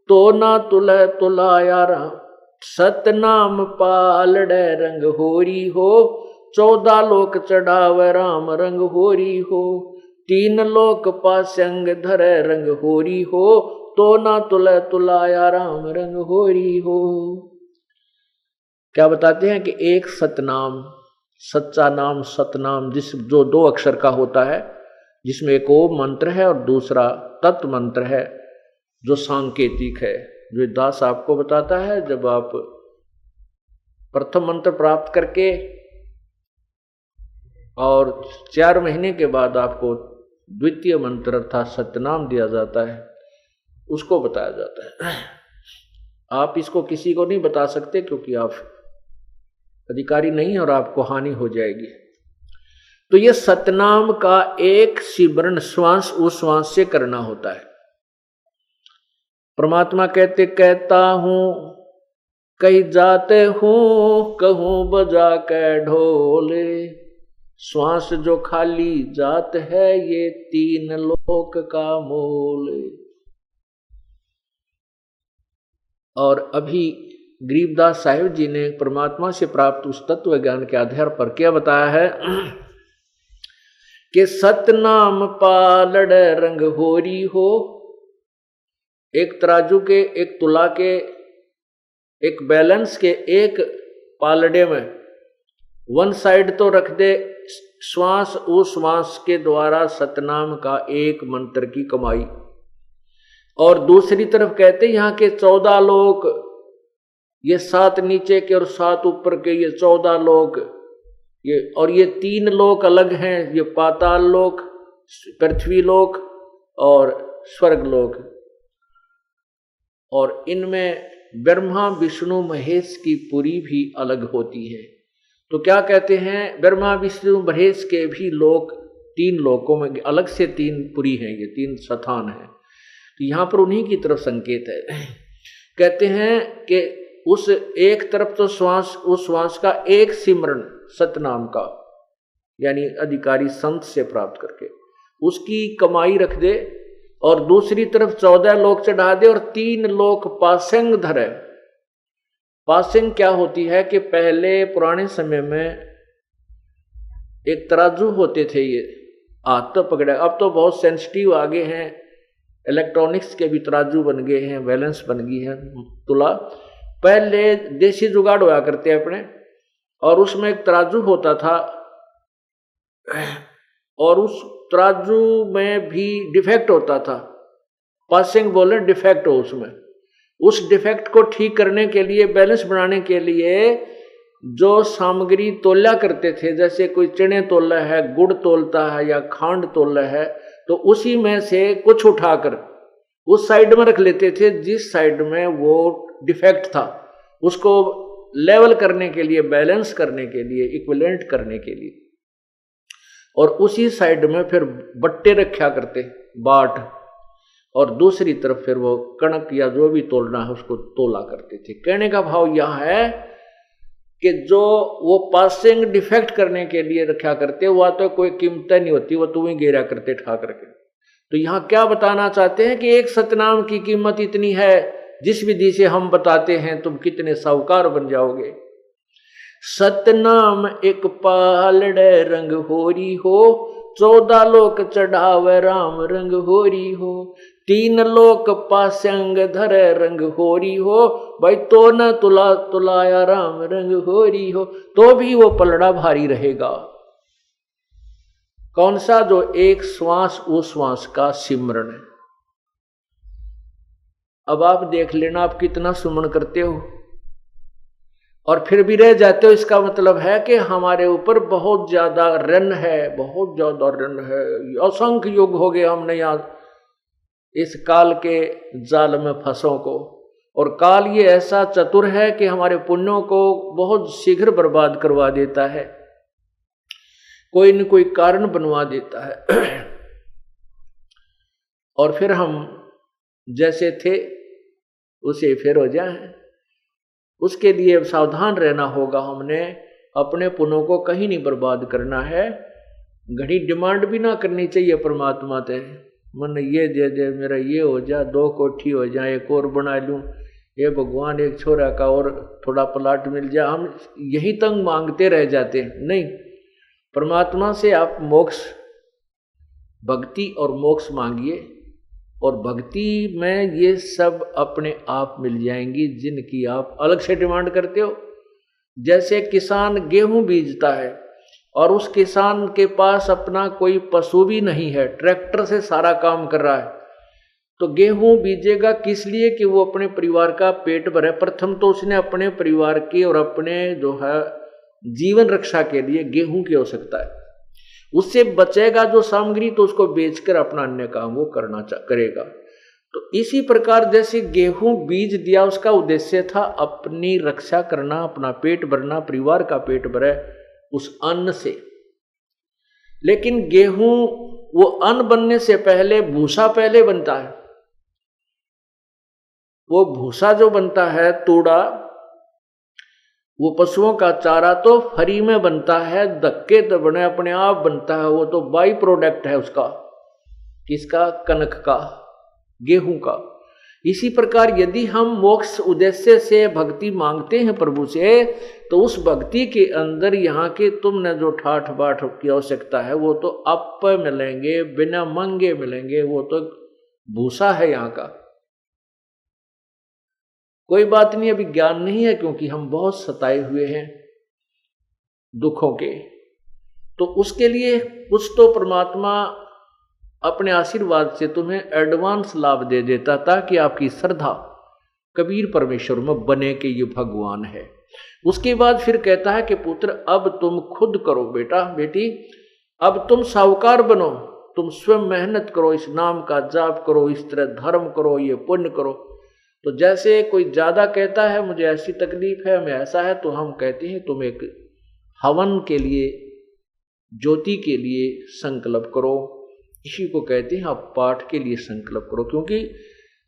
[SPEAKER 2] तो ना तुल तुलाया राम। सतनाम पालड़ रंग होरी हो 14 लोक चढ़ावे राम रंग होरी हो। 3 लोक पासंग धरे रंग होरी हो तो ना तुल तुलाया राम रंग होरी हो। क्या बताते हैं कि एक सतनाम, सच्चा नाम, सतनाम जो 2 अक्षर का होता है, जिसमें एक ओम मंत्र है और दूसरा तत्व मंत्र है जो सांकेतिक है, जो दास आपको बताता है। जब आप प्रथम मंत्र प्राप्त करके और 4 महीने के बाद आपको द्वितीय मंत्र अर्थात सतनाम दिया जाता है, उसको बताया जाता है। आप इसको किसी को नहीं बता सकते क्योंकि आप अधिकारी नहीं और आपको हानि हो जाएगी। तो ये सतनाम का एक सिमरन श्वास उश्वास से करना होता है। परमात्मा कहते कहता हूं कहीं जाते हूं कहूं बजा के ढोले। श्वास जो खाली जात है ये 3 लोक का मोल। और अभी गरीबदास साहिब जी ने परमात्मा से प्राप्त उस तत्व ज्ञान के आधार पर क्या बताया है कि सतनाम पालड़ रंग होरी हो। एक तराजू के, एक तुला के, एक बैलेंस के एक पालड़े में वन साइड तो रख दे श्वास उश्वास के द्वारा सतनाम का एक मंत्र की कमाई, और दूसरी तरफ कहते यहाँ के 14 लोक, ये 7 नीचे के और 7 ऊपर के, ये 14 लोक, ये और ये 3 लोक अलग हैं, ये पाताल लोक, पृथ्वी लोक और स्वर्ग लोक। और इनमें ब्रह्मा विष्णु महेश की पुरी भी अलग होती है। तो क्या कहते हैं, ब्रह्मा विष्णु महेश के भी लोक 3 लोकों में अलग से 3 पुरी हैं, ये 3 स्थान हैं। तो यहाँ पर उन्हीं की तरफ संकेत है। कहते हैं कि उस एक तरफ तो श्वास उस श्वास का एक सिमरन सतनाम का, यानी अधिकारी संत से प्राप्त करके उसकी कमाई रख दे, और दूसरी तरफ 14 लोक चढ़ा दे और 3 लोक पासंग धरे। पासिंग क्या होती है कि पहले पुराने समय में एक तराजू होते थे, ये हाथ तो पकड़े, अब तो बहुत सेंसिटिव आगे हैं, इलेक्ट्रॉनिक्स के भी तराजू बन गए हैं, बैलेंस बन गई है तुला। पहले देसी जुगाड़ हुआ करते अपने, और उसमें एक तराजू होता था और उस तराजू में भी डिफेक्ट होता था। पासिंग बोले डिफेक्ट हो उसमें, उस डिफेक्ट को ठीक करने के लिए, बैलेंस बनाने के लिए जो सामग्री तोला करते थे, जैसे कोई चने तोला है, गुड़ तोलता है या खांड तोला है, तो उसी में से कुछ उठाकर उस साइड में रख लेते थे जिस साइड में वो डिफेक्ट था, उसको लेवल करने के लिए, बैलेंस करने के लिए, इक्विवेलेंट करने के लिए। और उसी साइड में फिर बट्टे रखा करते, बाट, और दूसरी तरफ फिर वो कणक या जो भी तोलना है उसको तोला करते थे। कहने का भाव यह है कि जो वो पासिंग डिफेक्ट करने के लिए रखा करते, वह तो कोई कीमत नहीं होती, वो तुम्हें गिरा करते ठा करके। तो यहाँ क्या बताना चाहते हैं कि एक सतनाम की कीमत इतनी है, जिस विधि से हम बताते हैं तुम कितने साहूकार बन जाओगे। सतनाम एक पालड़े रंग होरी हो, 14 लोक चढ़ावे राम रंग होरी हो। 3 लोक पासंग धरे रंग होरी हो, भाई तो न तुला तुलाया राम रंग होरी हो। तो भी वो पलड़ा भारी रहेगा। कौन सा? जो एक श्वास उश्वास का सिमरन है। अब आप देख लेना आप कितना सुमन करते हो और फिर भी रह जाते हो, इसका मतलब है कि हमारे ऊपर बहुत ज्यादा ऋण है, बहुत ज्यादा ऋण है। असंख्य युग हो गए हमने याद इस काल के जाल में फंसों को। और काल ये ऐसा चतुर है कि हमारे पुण्यों को बहुत शीघ्र बर्बाद करवा देता है, कोई न कोई कारण बनवा देता है और फिर हम जैसे थे उसे फिर हो जाए। उसके लिए सावधान रहना होगा, हमने अपने पुण्यों को कहीं नहीं बर्बाद करना है। घड़ी डिमांड भी ना करनी चाहिए परमात्मा से, मन ये दे दे, मेरा ये हो जा, 2 कोठी हो जाए, एक और बना लूं, ये भगवान एक छोरा का और थोड़ा प्लाट मिल जाए। हम यही तंग मांगते रह जाते हैं। नहीं, परमात्मा से आप मोक्ष, भक्ति और मोक्ष मांगिए, और भक्ति में ये सब अपने आप मिल जाएंगी जिनकी आप अलग से डिमांड करते हो। जैसे किसान गेहूं बीजता है और उस किसान के पास अपना कोई पशु भी नहीं है, ट्रैक्टर से सारा काम कर रहा है, तो गेहूं बीजेगा किस लिए? कि वो अपने परिवार का पेट भरे। प्रथम तो उसने अपने परिवार की और अपने जो है जीवन रक्षा के लिए गेहूं की आवश्यकता है। उससे बचेगा जो सामग्री तो उसको बेचकर अपना अन्य काम वो करेगा। तो इसी प्रकार जैसे गेहूं बीज दिया, उसका उद्देश्य था अपनी रक्षा करना, अपना पेट भरना, परिवार का पेट भरे उस अन्न से। लेकिन गेहूं वो अन्न बनने से पहले भूसा पहले बनता है। वो भूसा जो बनता है तूड़ा, वो पशुओं का चारा तो फ्री में बनता है, धक्के तो बने अपने आप बनता है, वो तो बाई प्रोडक्ट है उसका, किसका? कनक का, गेहूं का। इसी प्रकार यदि हम मोक्ष उद्देश्य से भक्ति मांगते हैं प्रभु से, तो उस भक्ति के अंदर यहाँ के तुमने जो ठाठ बाट की आवश्यकता है वो तो आप मिलेंगे, बिना मांगे मिलेंगे, वो तो भूसा है यहाँ का। कोई बात नहीं, अभी ज्ञान नहीं है क्योंकि हम बहुत सताए हुए हैं दुखों के, तो उसके लिए कुछ तो परमात्मा अपने आशीर्वाद से तुम्हें एडवांस लाभ दे देता ताकि आपकी श्रद्धा कबीर परमेश्वर में बने कि ये भगवान है। उसके बाद फिर कहता है कि पुत्र अब तुम खुद करो, बेटा बेटी अब तुम साहूकार बनो, तुम स्वयं मेहनत करो, इस नाम का जाप करो, इस तरह धर्म करो, ये पुण्य करो। तो जैसे कोई ज्यादा कहता है मुझे ऐसी तकलीफ है, मैं ऐसा है, तो हम कहते हैं तुम एक हवन के लिए, ज्योति के लिए संकल्प करो। इसी को कहते हैं आप पाठ के लिए संकल्प करो, क्योंकि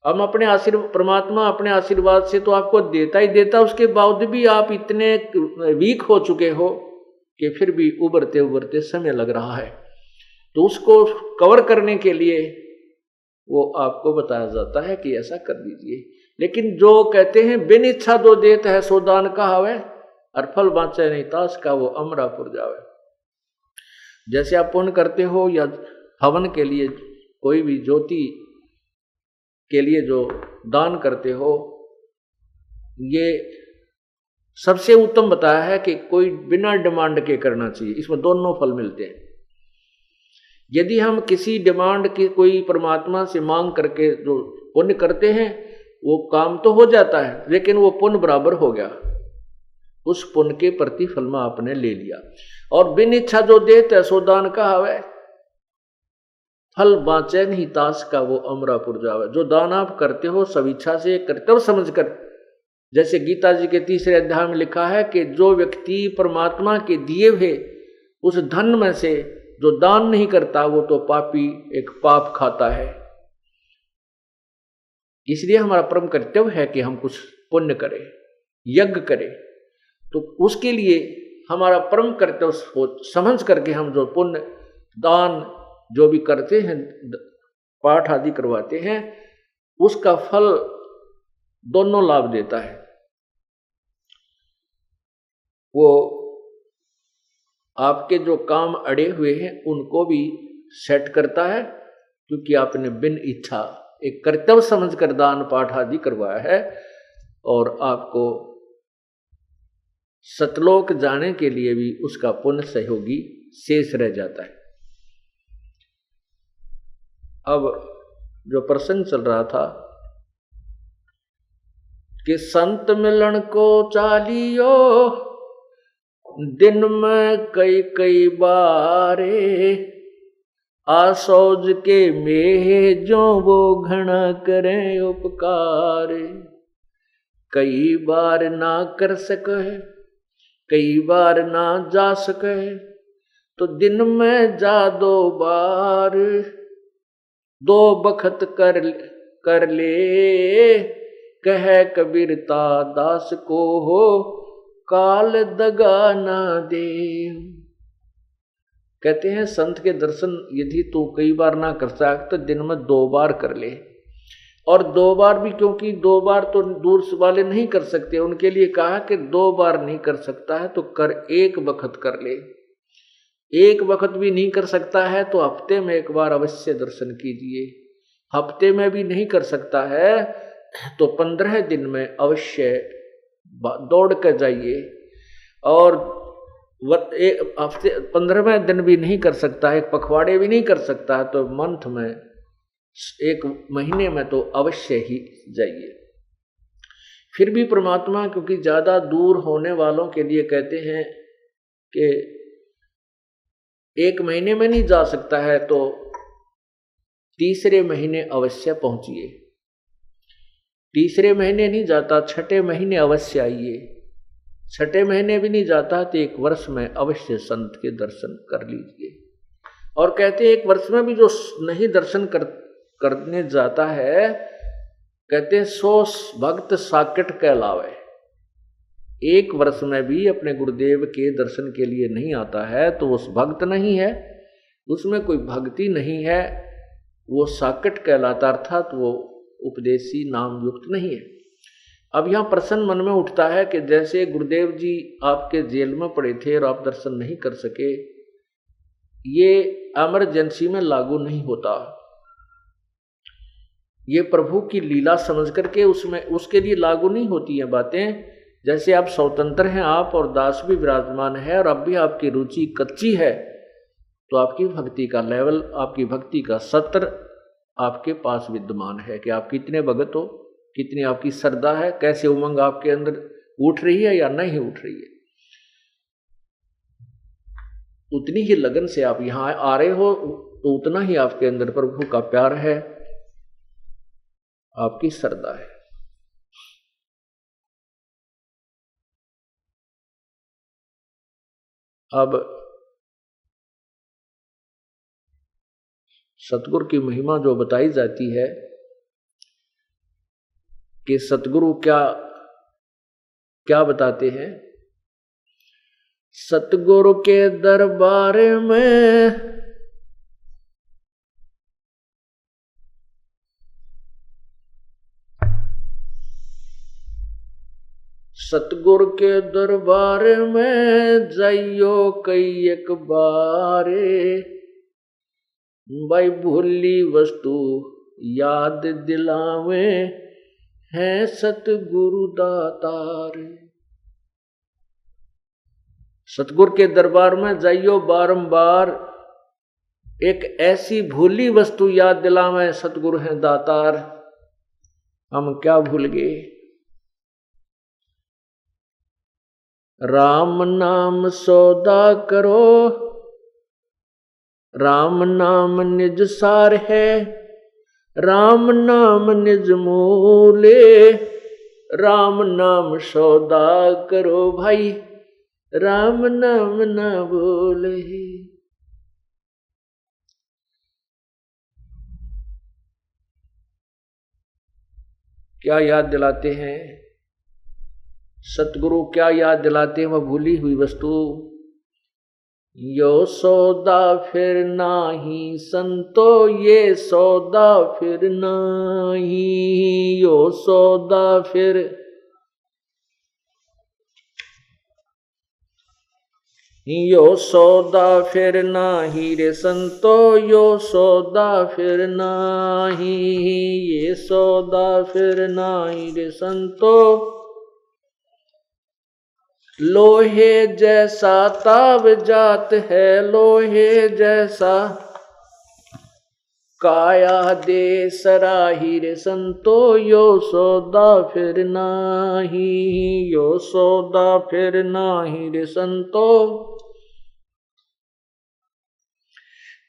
[SPEAKER 2] हम अपने आशीर्वाद, परमात्मा अपने आशीर्वाद से तो आपको देता ही देता, उसके बावजूद भी आप इतने वीक हो चुके हो कि फिर भी उभरते उभरते समय लग रहा है। तो उसको कवर करने के लिए वो आपको बताया जाता है कि ऐसा कर दीजिए। लेकिन जो कहते हैं बिन इच्छा दो देत है सो दान कहावे, और फल बाँचे नहीं तास का वो अमरापुर जावे। जैसे आप पुण्य करते हो या हवन के लिए, कोई भी ज्योति के लिए जो दान करते हो, ये सबसे उत्तम बताया है कि कोई बिना डिमांड के करना चाहिए, इसमें दोनों फल मिलते हैं। यदि हम किसी डिमांड की कोई परमात्मा से मांग करके जो पुण्य करते हैं वो काम तो हो जाता है, लेकिन वो पुण्य बराबर हो गया, उस पुण्य के प्रतिफल में आपने ले लिया। और बिन इच्छा जो देते सो दान कहावे, फल बाँचे नहीं तास का वो अमरापुर जावे। जो दान आप करते हो सब इच्छा से, कर्तव्य समझकर, जैसे गीता जी के 3रे अध्याय में लिखा है कि जो व्यक्ति परमात्मा के दिए हुए उस धन में से जो दान नहीं करता वो तो पापी, एक पाप खाता है। इसलिए हमारा परम कर्तव्य है कि हम कुछ पुण्य करें, यज्ञ करें। तो उसके लिए हमारा परम कर्तव्य समझ करके हम जो पुण्य दान जो भी करते हैं, पाठ आदि करवाते हैं, उसका फल दोनों लाभ देता है। वो आपके जो काम अड़े हुए हैं उनको भी सेट करता है, क्योंकि आपने बिन इच्छा एक कर्तव्य समझकर दान पाठ आदि करवाया है, और आपको सतलोक जाने के लिए भी उसका पुण्य सहयोगी शेष रह जाता है। अब जो प्रसंग चल रहा था कि संत मिलन को चालियो दिन में कई कई बारे, आसौज के मेह जो वो घना करें उपकार, कई बार ना कर सके, कई बार ना जा सके, तो दिन में जा 2 बार, 2 बखत कर ले, कह कबीरता दास को हो, काल दगा ना दे। कहते हैं संत के दर्शन यदि तू कई बार ना कर सकता तो दिन में 2 बार कर ले। और 2 बार भी, क्योंकि 2 बार तो दूर वाले नहीं कर सकते, उनके लिए कहा कि 2 बार नहीं कर सकता है तो कर 1 वक्त कर ले। 1 वक्त भी नहीं कर सकता है तो हफ्ते में 1 बार अवश्य दर्शन कीजिए। हफ्ते में भी नहीं कर सकता है तो 15 दिन में अवश्य दौड़ कर जाइए। और हफ्ते 15वें दिन भी नहीं कर सकता है, 1 पखवाड़े भी नहीं कर सकता है तो मंथ में 1 महीने में तो अवश्य ही जाइए। फिर भी परमात्मा क्योंकि ज्यादा दूर होने वालों के लिए कहते हैं कि 1 महीने में नहीं जा सकता है तो 3रे महीने अवश्य पहुंचिए। 3रे महीने नहीं जाता, 6ठे महीने अवश्य आइए। 6ठे महीने भी नहीं जाता तो 1 वर्ष में अवश्य संत के दर्शन कर लीजिए। और कहते हैं 1 वर्ष में भी जो नहीं दर्शन करने जाता है, कहते हैं 100 भक्त साकेट कहलावे। 1 वर्ष में भी अपने गुरुदेव के दर्शन के लिए नहीं आता है तो उस भक्त नहीं है, उसमें कोई भक्ति नहीं है, वो साकेट कहलाता, अर्थात वो उपदेशी नाम युक्त नहीं है। अब यहाँ प्रश्न मन में उठता है कि जैसे गुरुदेव जी आपके जेल में पड़े थे और आप दर्शन नहीं कर सके, ये इमरजेंसी में लागू नहीं होता। ये प्रभु की लीला समझ करके उसमें उसके लिए लागू नहीं होती है बातें। जैसे आप स्वतंत्र हैं, आप और दास भी विराजमान है और अब भी आपकी रुचि कच्ची है तो आपकी भक्ति का लेवल, आपकी भक्ति का सत्र आपके पास विद्यमान है कि आप कितने भगत हो, कितनी आपकी श्रद्धा है, कैसे उमंग आपके अंदर उठ रही है या नहीं उठ रही है। उतनी ही लगन से आप यहां आ रहे हो तो उतना ही आपके अंदर प्रभु का प्यार है, आपकी श्रद्धा है। अब सतगुरु की महिमा जो बताई जाती है कि सतगुरु क्या क्या बताते हैं, सतगुरु के दरबार में सतगुरु के दरबार में जाइयो कई 1 बारे, भाई भूली वस्तु याद दिलावे है सतगुरु दातार। सतगुरु के दरबार में जाइयो बारंबार, एक ऐसी भूली वस्तु याद दिलावे सतगुरु है दातार। हम क्या भूल गए? राम नाम सौदा करो, राम नाम निज सार है, राम नाम निज मूले, राम नाम सौदा करो भाई, राम नाम ना बोले। क्या याद दिलाते हैं सतगुरु? क्या याद दिलाते हैं? वह भूली हुई वस्तु। यो सौदा फिर नाही संतो, ये सौदा फिर नाही, यो सौदा फिर, यो सौदा फिर नाही रे संतो, यो सौदा फिर नाही, ये सौदा फिर नाही रे संतो। लोहे जैसा ताव जात है, लोहे जैसा काया दे सराही रे संतो, यो सौदा फिर नाही, यो सौदा फिर नाही रे संतो।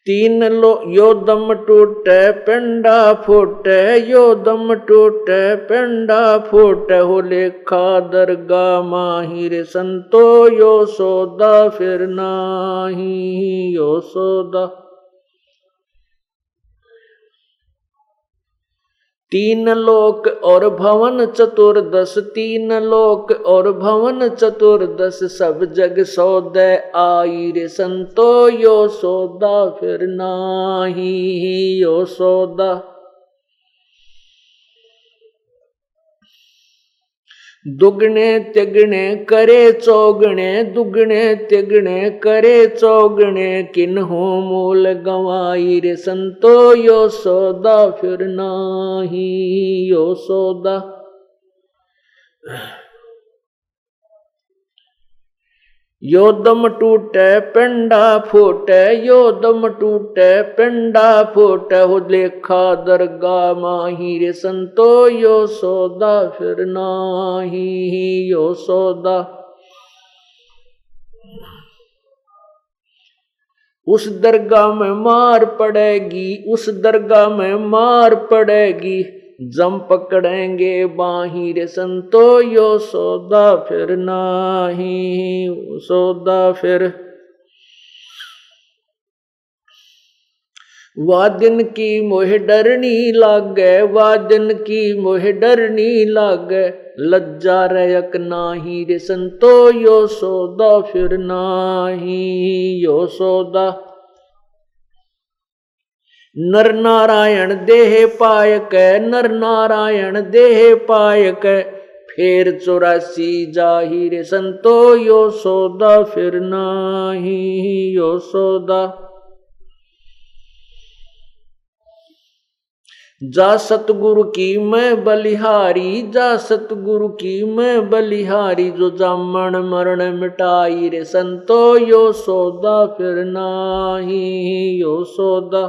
[SPEAKER 2] तीन लो यो दम टूटे पेंडा फूटे, यो दम टूटे पेंडा फूटे, हो लेखा दरगा माहिर संतो, यो सौदा फिर नाही यो सौदा। तीन लोक और भवन चतुर्दश, तीन लोक और भवन चतुर्दश, सब जग सौदे आई रे संतो, यो सौदा फिर नाही यो सौदा। दुगने तिगने करे चौगने, दुगने तिगने करे चौगने, किन्हों मूल गंवाई रे संतो, यो सौदा फिर नाही यो सौदा। यो दम टूटे पेंडा फूटे, यो दम टूटे पेंडा फूटे, हो लेखा दरगा माहिर संतो, यो सौदा फिर नाही यो सौदा। उस दरगाह में मार पड़ेगी, उस दरगाह में मार पड़ेगी, जम पकड़ेंगे बाहिर संतो, यो सौदा फिर नाही सौदा फिर। वादिन की मोह डरनी लागे, वादिन की मोह डरनी लागे, लज्जा रयक नाही रे संतो, यो सौदा फिर नाही यो सौदा। नर नारायण देह पायक, नर नारायण देह पायक, फेर 84 जाहिर संतो, यो सौदा फिर नाही यो सौदा। जा सतगुरु की मैं बलिहारी, जा सतगुरु की मैं बलिहारी, जो जामन मरण मिटाई रे संतो, यो सौदा फिर नाही यो सौदा।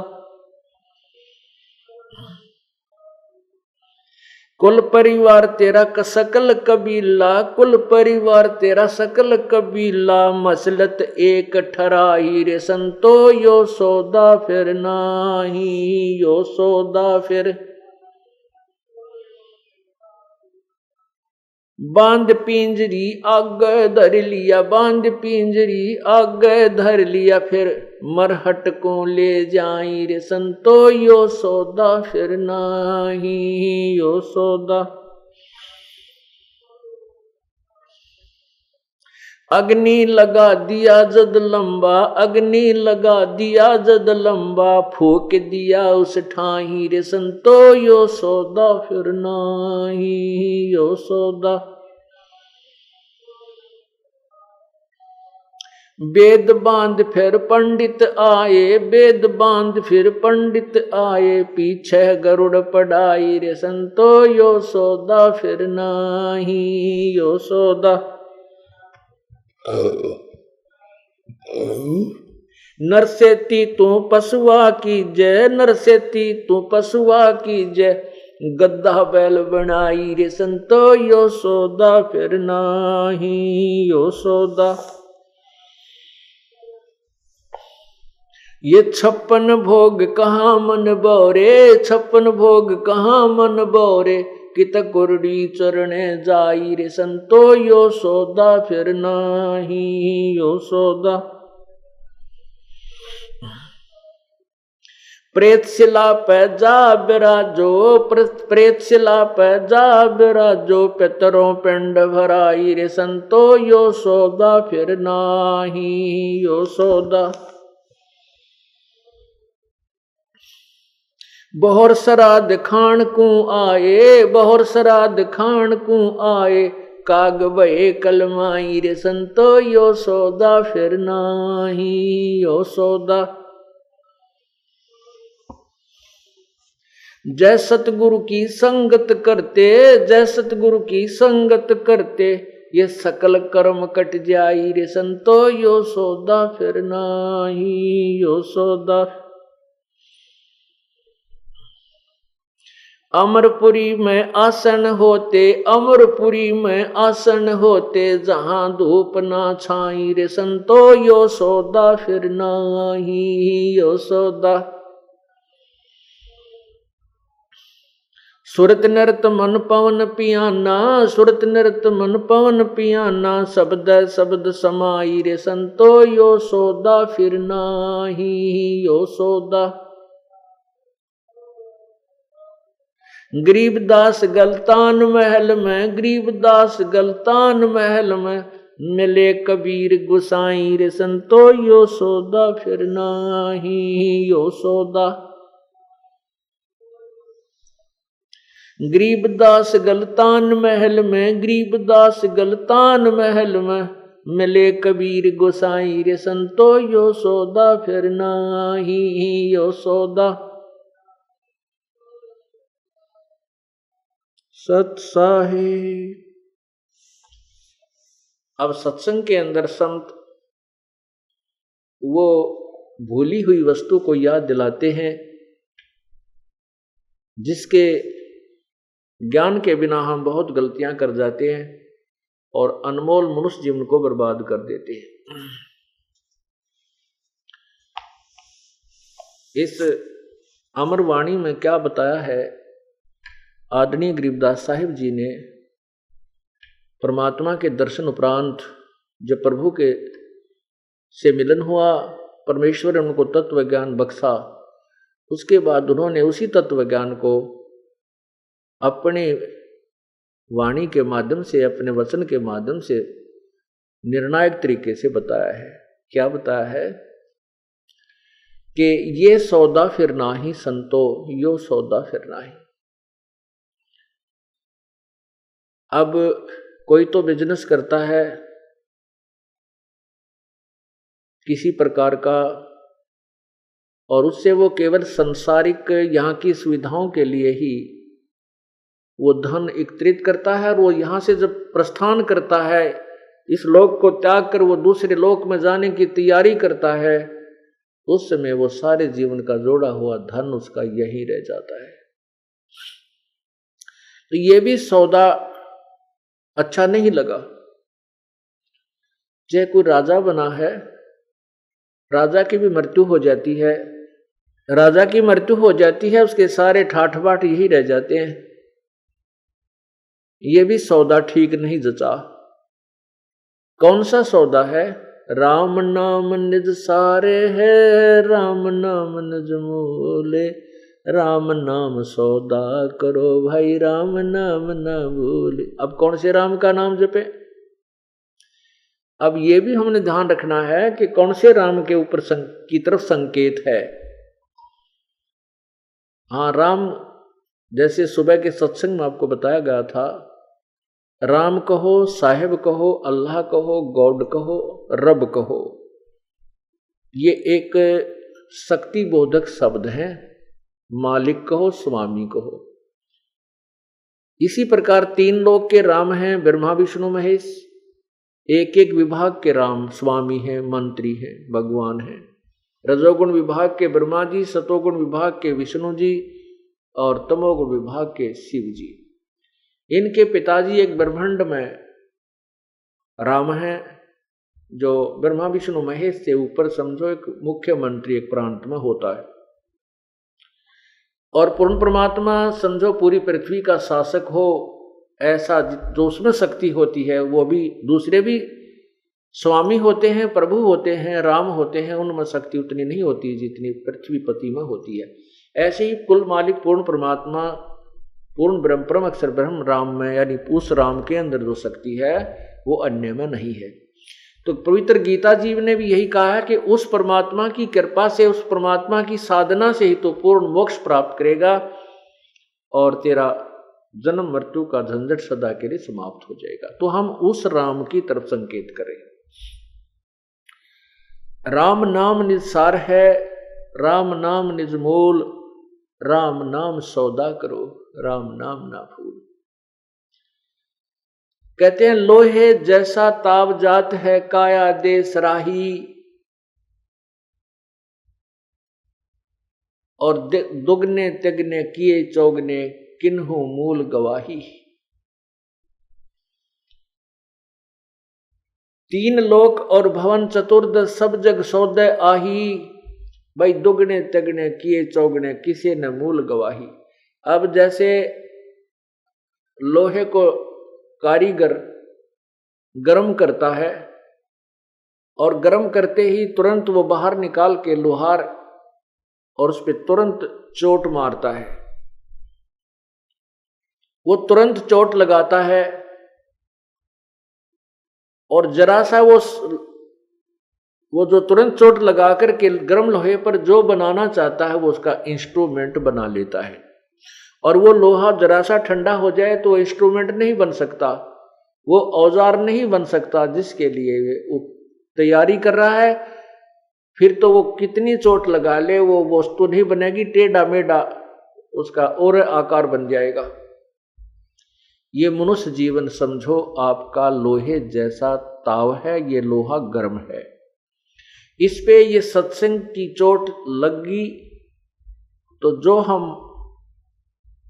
[SPEAKER 2] कुल परिवार तेरा सकल कबीला, कुल परिवार तेरा सकल कबीला, मसलत एक ठराई रे संतो, यो सौदा फिर नाही यो सौदा फिर। बांध पिंजरी आगे धर लिया, बांध पिंजरी आगे धर लिया, फिर मरहट को ले जाई रे संतो, यो सौदा फिर नाही यो सौदा। अग्नि लगा दिया जद लंबा, अग्नि लगा दिया जद लंबा, फूक दिया उस ठाही रे संतो, यो सौदा फिर नाही यो सौदा। वेद बांध फिर पंडित आए, वेद बांध फिर पंडित आए, पीछे गरुड़ पढ़ाई रे संतो, यो सौदा फिर नाही यो सौदा। नरसेती तू पशुआ की जय, नरसेती तू पशुआ की जय, गद्दा बैल बनाई रे संतो, यो सौदा फिर नाही यो सौदा। ये 56 भोग कहाँ मन बोरे, 56 भोग कहाँ मन बोरे, कित कुरड़ी चरणे जाई रे संतो, यो सौदा फिर नाही यो सौदा। प्रेतशिला पे जा बिराजो, प्रेतशिला पे जा बिराजो, पितरों पिंड भराई रे संतो, यो सौदा फिर नाही यो सौदा। बहुर श्राद्ध खान को आए, बहुर श्राद्ध खान को आए, काग भये कलमाई रे संतो, यो सौदा फिर नाही यो सौदा। जय सतगुरु की संगत करते, जय सतगुरु की संगत करते, ये सकल कर्म कट जाई रे संतो, यो सौदा फिर नाही यो सौदा। अमरपुरी में आसन होते, अमरपुरी में आसन होते, जहां धूप ना छाई रे संतो, यो सौदा फिर नाही, यो सौदा। सुरत नृत मन पवन पियाना, सुरत नृत मन पवन पियाना, शब्द शब्द समाई रे संतो, यो सौदा फिर नाही, यो सौदा। गरीबदास गलतान महल में, गरीबदास गलतान महल में, मिले कबीर गुसाई रे संतो, यो सौदा फिर नाही, यो सौदा। गरीबदास गलतान महल में, गरीबदास गलतान महल में, मिले कबीर गोसाई रे संतो, यो सौदा फिर नाही, यो सौदा। सत्साहिब। अब सत्संग के अंदर संत वो भूली हुई वस्तु को याद दिलाते हैं, जिसके ज्ञान के बिना हम बहुत गलतियां कर जाते हैं और अनमोल मनुष्य जीवन को बर्बाद कर देते हैं। इस अमरवाणी में क्या बताया है, आदरणीय गरीबदास साहिब जी ने परमात्मा के दर्शन उपरांत जब प्रभु के से मिलन हुआ, परमेश्वर ने उनको तत्व ज्ञान बख्शा, उसके बाद उन्होंने उसी तत्व ज्ञान को अपने वाणी के माध्यम से, अपने वचन के माध्यम से निर्णायक तरीके से बताया है। क्या बताया है कि ये सौदा फिर नाही संतो, यो सौदा फिर नाही। अब कोई तो बिजनेस करता है किसी प्रकार का, और उससे वो केवल सांसारिक यहाँ की सुविधाओं के लिए ही वो धन एकत्रित करता है, और वो यहाँ से जब प्रस्थान करता है, इस लोक को त्याग कर वो दूसरे लोक में जाने की तैयारी करता है, उस समय वो सारे जीवन का जोड़ा हुआ धन उसका यही रह जाता है। तो ये भी सौदा अच्छा नहीं लगा। चाहे कोई राजा बना है, राजा की भी मृत्यु हो जाती है, राजा की मृत्यु हो जाती है, उसके सारे ठाठ बाट यही रह जाते हैं। ये भी सौदा ठीक नहीं जचा। कौन सा सौदा है? राम नाम निज सारे है, राम नाम निज मोले, राम नाम सौदा करो भाई, राम नाम ना भूले। अब कौन से राम का नाम जपे? अब ये भी हमने ध्यान रखना है कि कौन से राम के ऊपर की तरफ संकेत है। हाँ, राम जैसे सुबह के सत्संग में आपको बताया गया था, राम कहो, साहिब कहो, अल्लाह कहो, गॉड कहो, रब कहो, ये एक शक्ति बोधक शब्द है। मालिक कहो, स्वामी कहो। इसी प्रकार तीन लोक के राम हैं, ब्रह्मा विष्णु महेश। एक एक विभाग के राम स्वामी हैं, मंत्री हैं, भगवान हैं। रजोगुण विभाग के ब्रह्मा जी, सतोगुण विभाग के विष्णु जी और तमोगुण विभाग के शिव जी। इनके पिताजी एक ब्रह्मांड में राम हैं, जो ब्रह्मा विष्णु महेश से ऊपर समझो एक मुख्यमंत्री एक प्रांत में होता है, और पूर्ण परमात्मा समझो पूरी पृथ्वी का शासक हो, ऐसा जो उसमें शक्ति होती है, वो भी दूसरे भी स्वामी होते हैं, प्रभु होते हैं, राम होते हैं, उनमें शक्ति उतनी नहीं होती जितनी पृथ्वीपति में होती है। ऐसे ही कुल मालिक पूर्ण परमात्मा, पूर्ण ब्रह्म, परम अक्षर ब्रह्म राम में, यानी उस राम के अंदर जो शक्ति है वो अन्य में नहीं है। तो पवित्र गीता जी ने भी यही कहा है कि उस परमात्मा की कृपा से, उस परमात्मा की साधना से ही तो पूर्ण मोक्ष प्राप्त करेगा और तेरा जन्म मृत्यु का झंझट सदा के लिए समाप्त हो जाएगा। तो हम उस राम की तरफ संकेत करें। राम नाम निज सार है, राम नाम निज मोल, राम नाम सौदा करो, राम नाम ना भूल। कहते हैं लोहे जैसा ताव जात है, काया दे सराही, और दुगने तिगने किए चौगने, किन्हु मूल गवाही। तीन लोक और भवन चतुर्दश सब जग सौदे आही। भाई दुगने तगने किए चौगने किसी न मूल गवाही। अब जैसे लोहे को कारीगर गर्म करता है और गर्म करते ही तुरंत वो बाहर निकाल के लोहार और उस पर तुरंत चोट मारता है, वो तुरंत चोट लगाता है और जरा सा वो जो तुरंत चोट लगा करके गर्म लोहे पर जो बनाना चाहता है वो उसका इंस्ट्रूमेंट बना लेता है। और वो लोहा जरा सा ठंडा हो जाए तो इंस्ट्रूमेंट नहीं बन सकता, वो औजार नहीं बन सकता जिसके लिए वो तैयारी कर रहा है। फिर तो वो कितनी चोट लगा ले वो वस्तु नहीं बनेगी, टेढ़ा मेढ़ा उसका और आकार बन जाएगा। ये मनुष्य जीवन समझो आपका लोहे जैसा ताव है, ये लोहा गर्म है, इस पे ये सत्संग की चोट लगी तो जो हम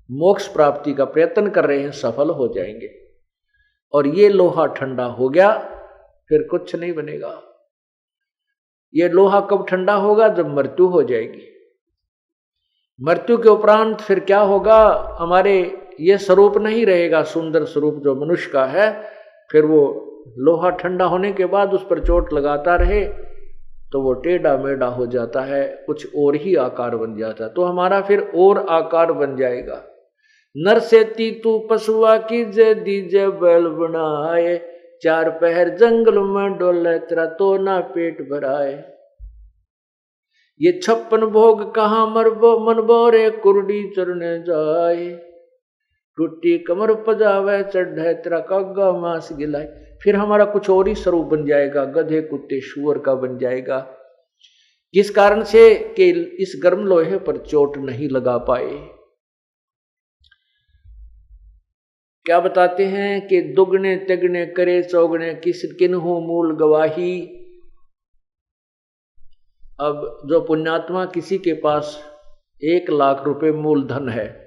[SPEAKER 2] मोक्ष प्राप्ति का प्रयत्न कर रहे हैं सफल हो जाएंगे। और ये लोहा ठंडा हो गया फिर कुछ नहीं बनेगा। ये लोहा कब ठंडा होगा? जब मृत्यु हो जाएगी। मृत्यु के उपरांत फिर क्या होगा? हमारे ये स्वरूप नहीं रहेगा, सुंदर स्वरूप जो मनुष्य का है। फिर वो लोहा ठंडा होने के बाद उस पर चोट लगाता रहे तो वो टेढ़ा मेढ़ा हो जाता है, कुछ और ही आकार बन जाता है। तो हमारा फिर और आकार बन जाएगा। नर से तू पशुआ की जे दीजे बैल बनाए, चार पहर जंगल में डोले तेरा तो ना पेट भराए। ये 56 भोग कहाँ मरबो मन बोरे कुर्डी चरने जाए, टूटी कमर पजावे चढ़े तेरा कागा मांस गिलाए। फिर हमारा कुछ और ही स्वरूप बन जाएगा, गधे कुत्ते शुअर का बन जाएगा। किस कारण से? कि इस गर्म लोहे पर चोट नहीं लगा पाए। क्या बताते हैं कि दुगने तिगने करे चौगने किन्हु मूल गवाही। अब जो पुण्यात्मा किसी के पास 1 लाख रुपए मूलधन है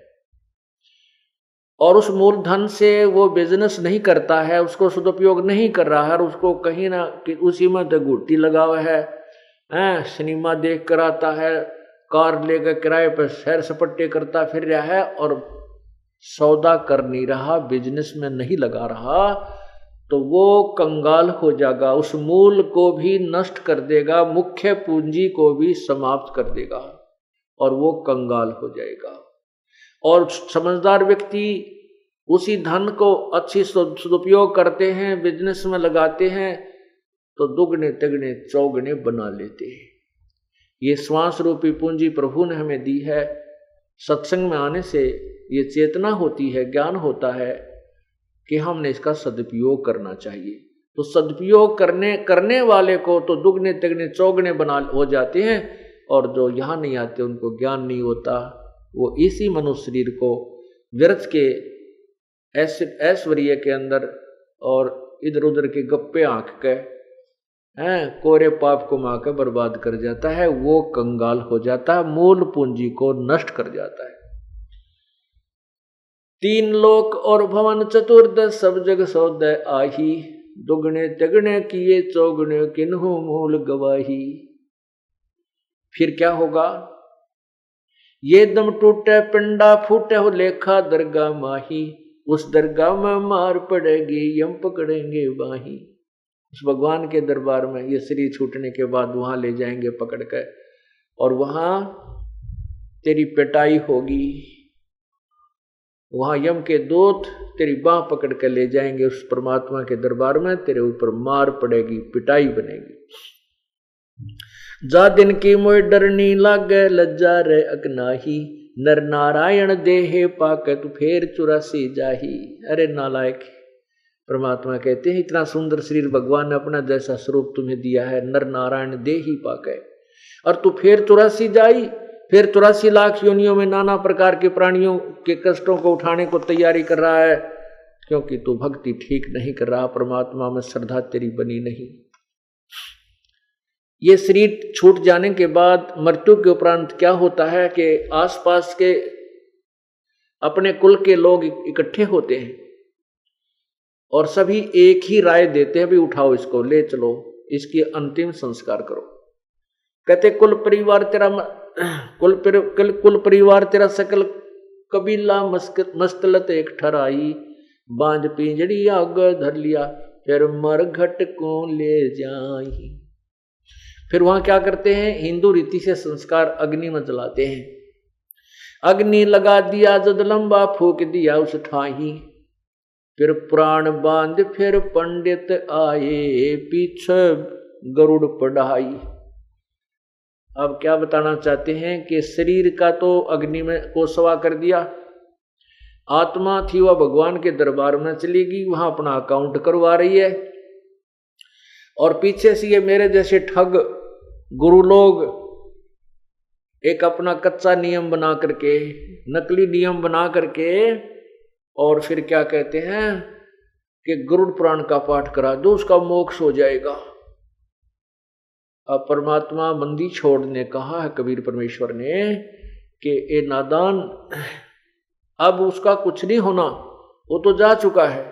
[SPEAKER 2] और उस मूलधन से वो बिजनेस नहीं करता है, उसको सदुपयोग नहीं कर रहा है और उसको कहीं ना उसी में दगुटी लगा हुआ है, सिनेमा देख कर आता है, कार लेकर किराए पर सैर सपट्टे करता फिर रहा है और सौदा कर नहीं रहा, बिजनेस में नहीं लगा रहा, तो वो कंगाल हो जाएगा। उस मूल को भी नष्ट कर देगा, मुख्य पूंजी को भी समाप्त कर देगा और वो कंगाल हो जाएगा। और समझदार व्यक्ति उसी धन को अच्छी सदुपयोग करते हैं, बिजनेस में लगाते हैं तो दुगने तिगने चौगने बना लेते हैं। ये श्वास रूपी पूंजी प्रभु ने हमें दी है। सत्संग में आने से ये चेतना होती है, ज्ञान होता है कि हमने इसका सदुपयोग करना चाहिए। तो सदुपयोग करने वाले को तो दुगने तिगने चौगने हो जाते हैं और जो यहाँ नहीं आते उनको ज्ञान नहीं होता। वो इसी मनुष्य शरीर को व्यर्थ के ऐश्वर्य के अंदर और इधर उधर के गप्पे आंख के कोरे पाप को मां के बर्बाद कर जाता है। वो कंगाल हो जाता है, मूल पूंजी को नष्ट कर जाता है। 3 लोक और भवन चतुर्दश सब जग सौदे आही, दुगने तिगने किए चौगने किन्हु मूल गवाही। फिर क्या होगा? ये दम टूटे पिंडा फूटे हो लेखा दरगाह माही, उस दरगाह में मार पड़ेगी यम पकड़ेंगे बाही। उस भगवान के दरबार में ये शरीर छूटने के बाद वहां ले जाएंगे पकड़ कर और वहां तेरी पिटाई होगी। वहां यम के दूत तेरी बाह पकड़ कर ले जाएंगे उस परमात्मा के दरबार में, तेरे ऊपर मार पड़ेगी, पिटाई बनेगी। जा दिन की मोय डरनी लागे लज्जा रे अगनाही, नर नारायण देहे पाके तू फेर 84 जाही। अरे नालायक, परमात्मा कहते हैं इतना सुंदर शरीर भगवान ने अपना जैसा स्वरूप तुम्हें दिया है, नर नारायण दे ही पाके, और तू फिर 84 जाई, फिर 84 लाख योनियों में नाना प्रकार के प्राणियों के कष्टों को उठाने को तैयारी कर रहा है, क्योंकि तू भक्ति ठीक नहीं कर रहा, परमात्मा में श्रद्धा तेरी बनी नहीं। ये शरीर छूट जाने के बाद मृत्यु के उपरांत क्या होता है कि आसपास के अपने कुल के लोग इकट्ठे होते हैं और सभी एक ही राय देते हैं, भी उठाओ इसको, ले चलो, इसकी अंतिम संस्कार करो। कहते कुल परिवार तेरा सकल कबीला मस्तलत एक ठराई, बांझ पिंजड़ी आग धर लिया, फिर मरघट को ले जाई। फिर वहां क्या करते हैं, हिंदू रीति से संस्कार अग्नि में जलाते हैं। अग्नि लगा दिया जद लंबा, फूक दिया उस ठाही, फिर प्राण बांध फिर पंडित आए, पीछे गरुड़ पढ़ाई। अब क्या बताना चाहते हैं कि शरीर का तो अग्नि में को सवा कर दिया, आत्मा थी वह भगवान के दरबार में चली गई, वहां अपना अकाउंट करवा रही है। और पीछे से ये मेरे जैसे ठग गुरु लोग एक अपना कच्चा नियम बना करके, नकली नियम बना करके, और फिर क्या कहते हैं कि गरुड़ पुराण का पाठ करा दो, उसका मोक्ष हो जाएगा। अब परमात्मा बंदी छोड़ने कहा है कबीर परमेश्वर ने कि ए नादान, अब उसका कुछ नहीं होना, वो तो जा चुका है।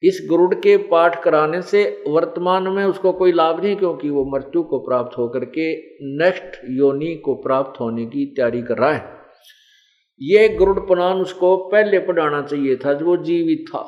[SPEAKER 2] इस गरुड़ के पाठ कराने से वर्तमान में उसको कोई लाभ नहीं, क्योंकि वो मृत्यु को प्राप्त होकर के नेक्स्ट योनि को प्राप्त होने की तैयारी कर रहा है। ये गरुड़ पुराण उसको पहले पढ़ाना चाहिए था जब वो जीवित था।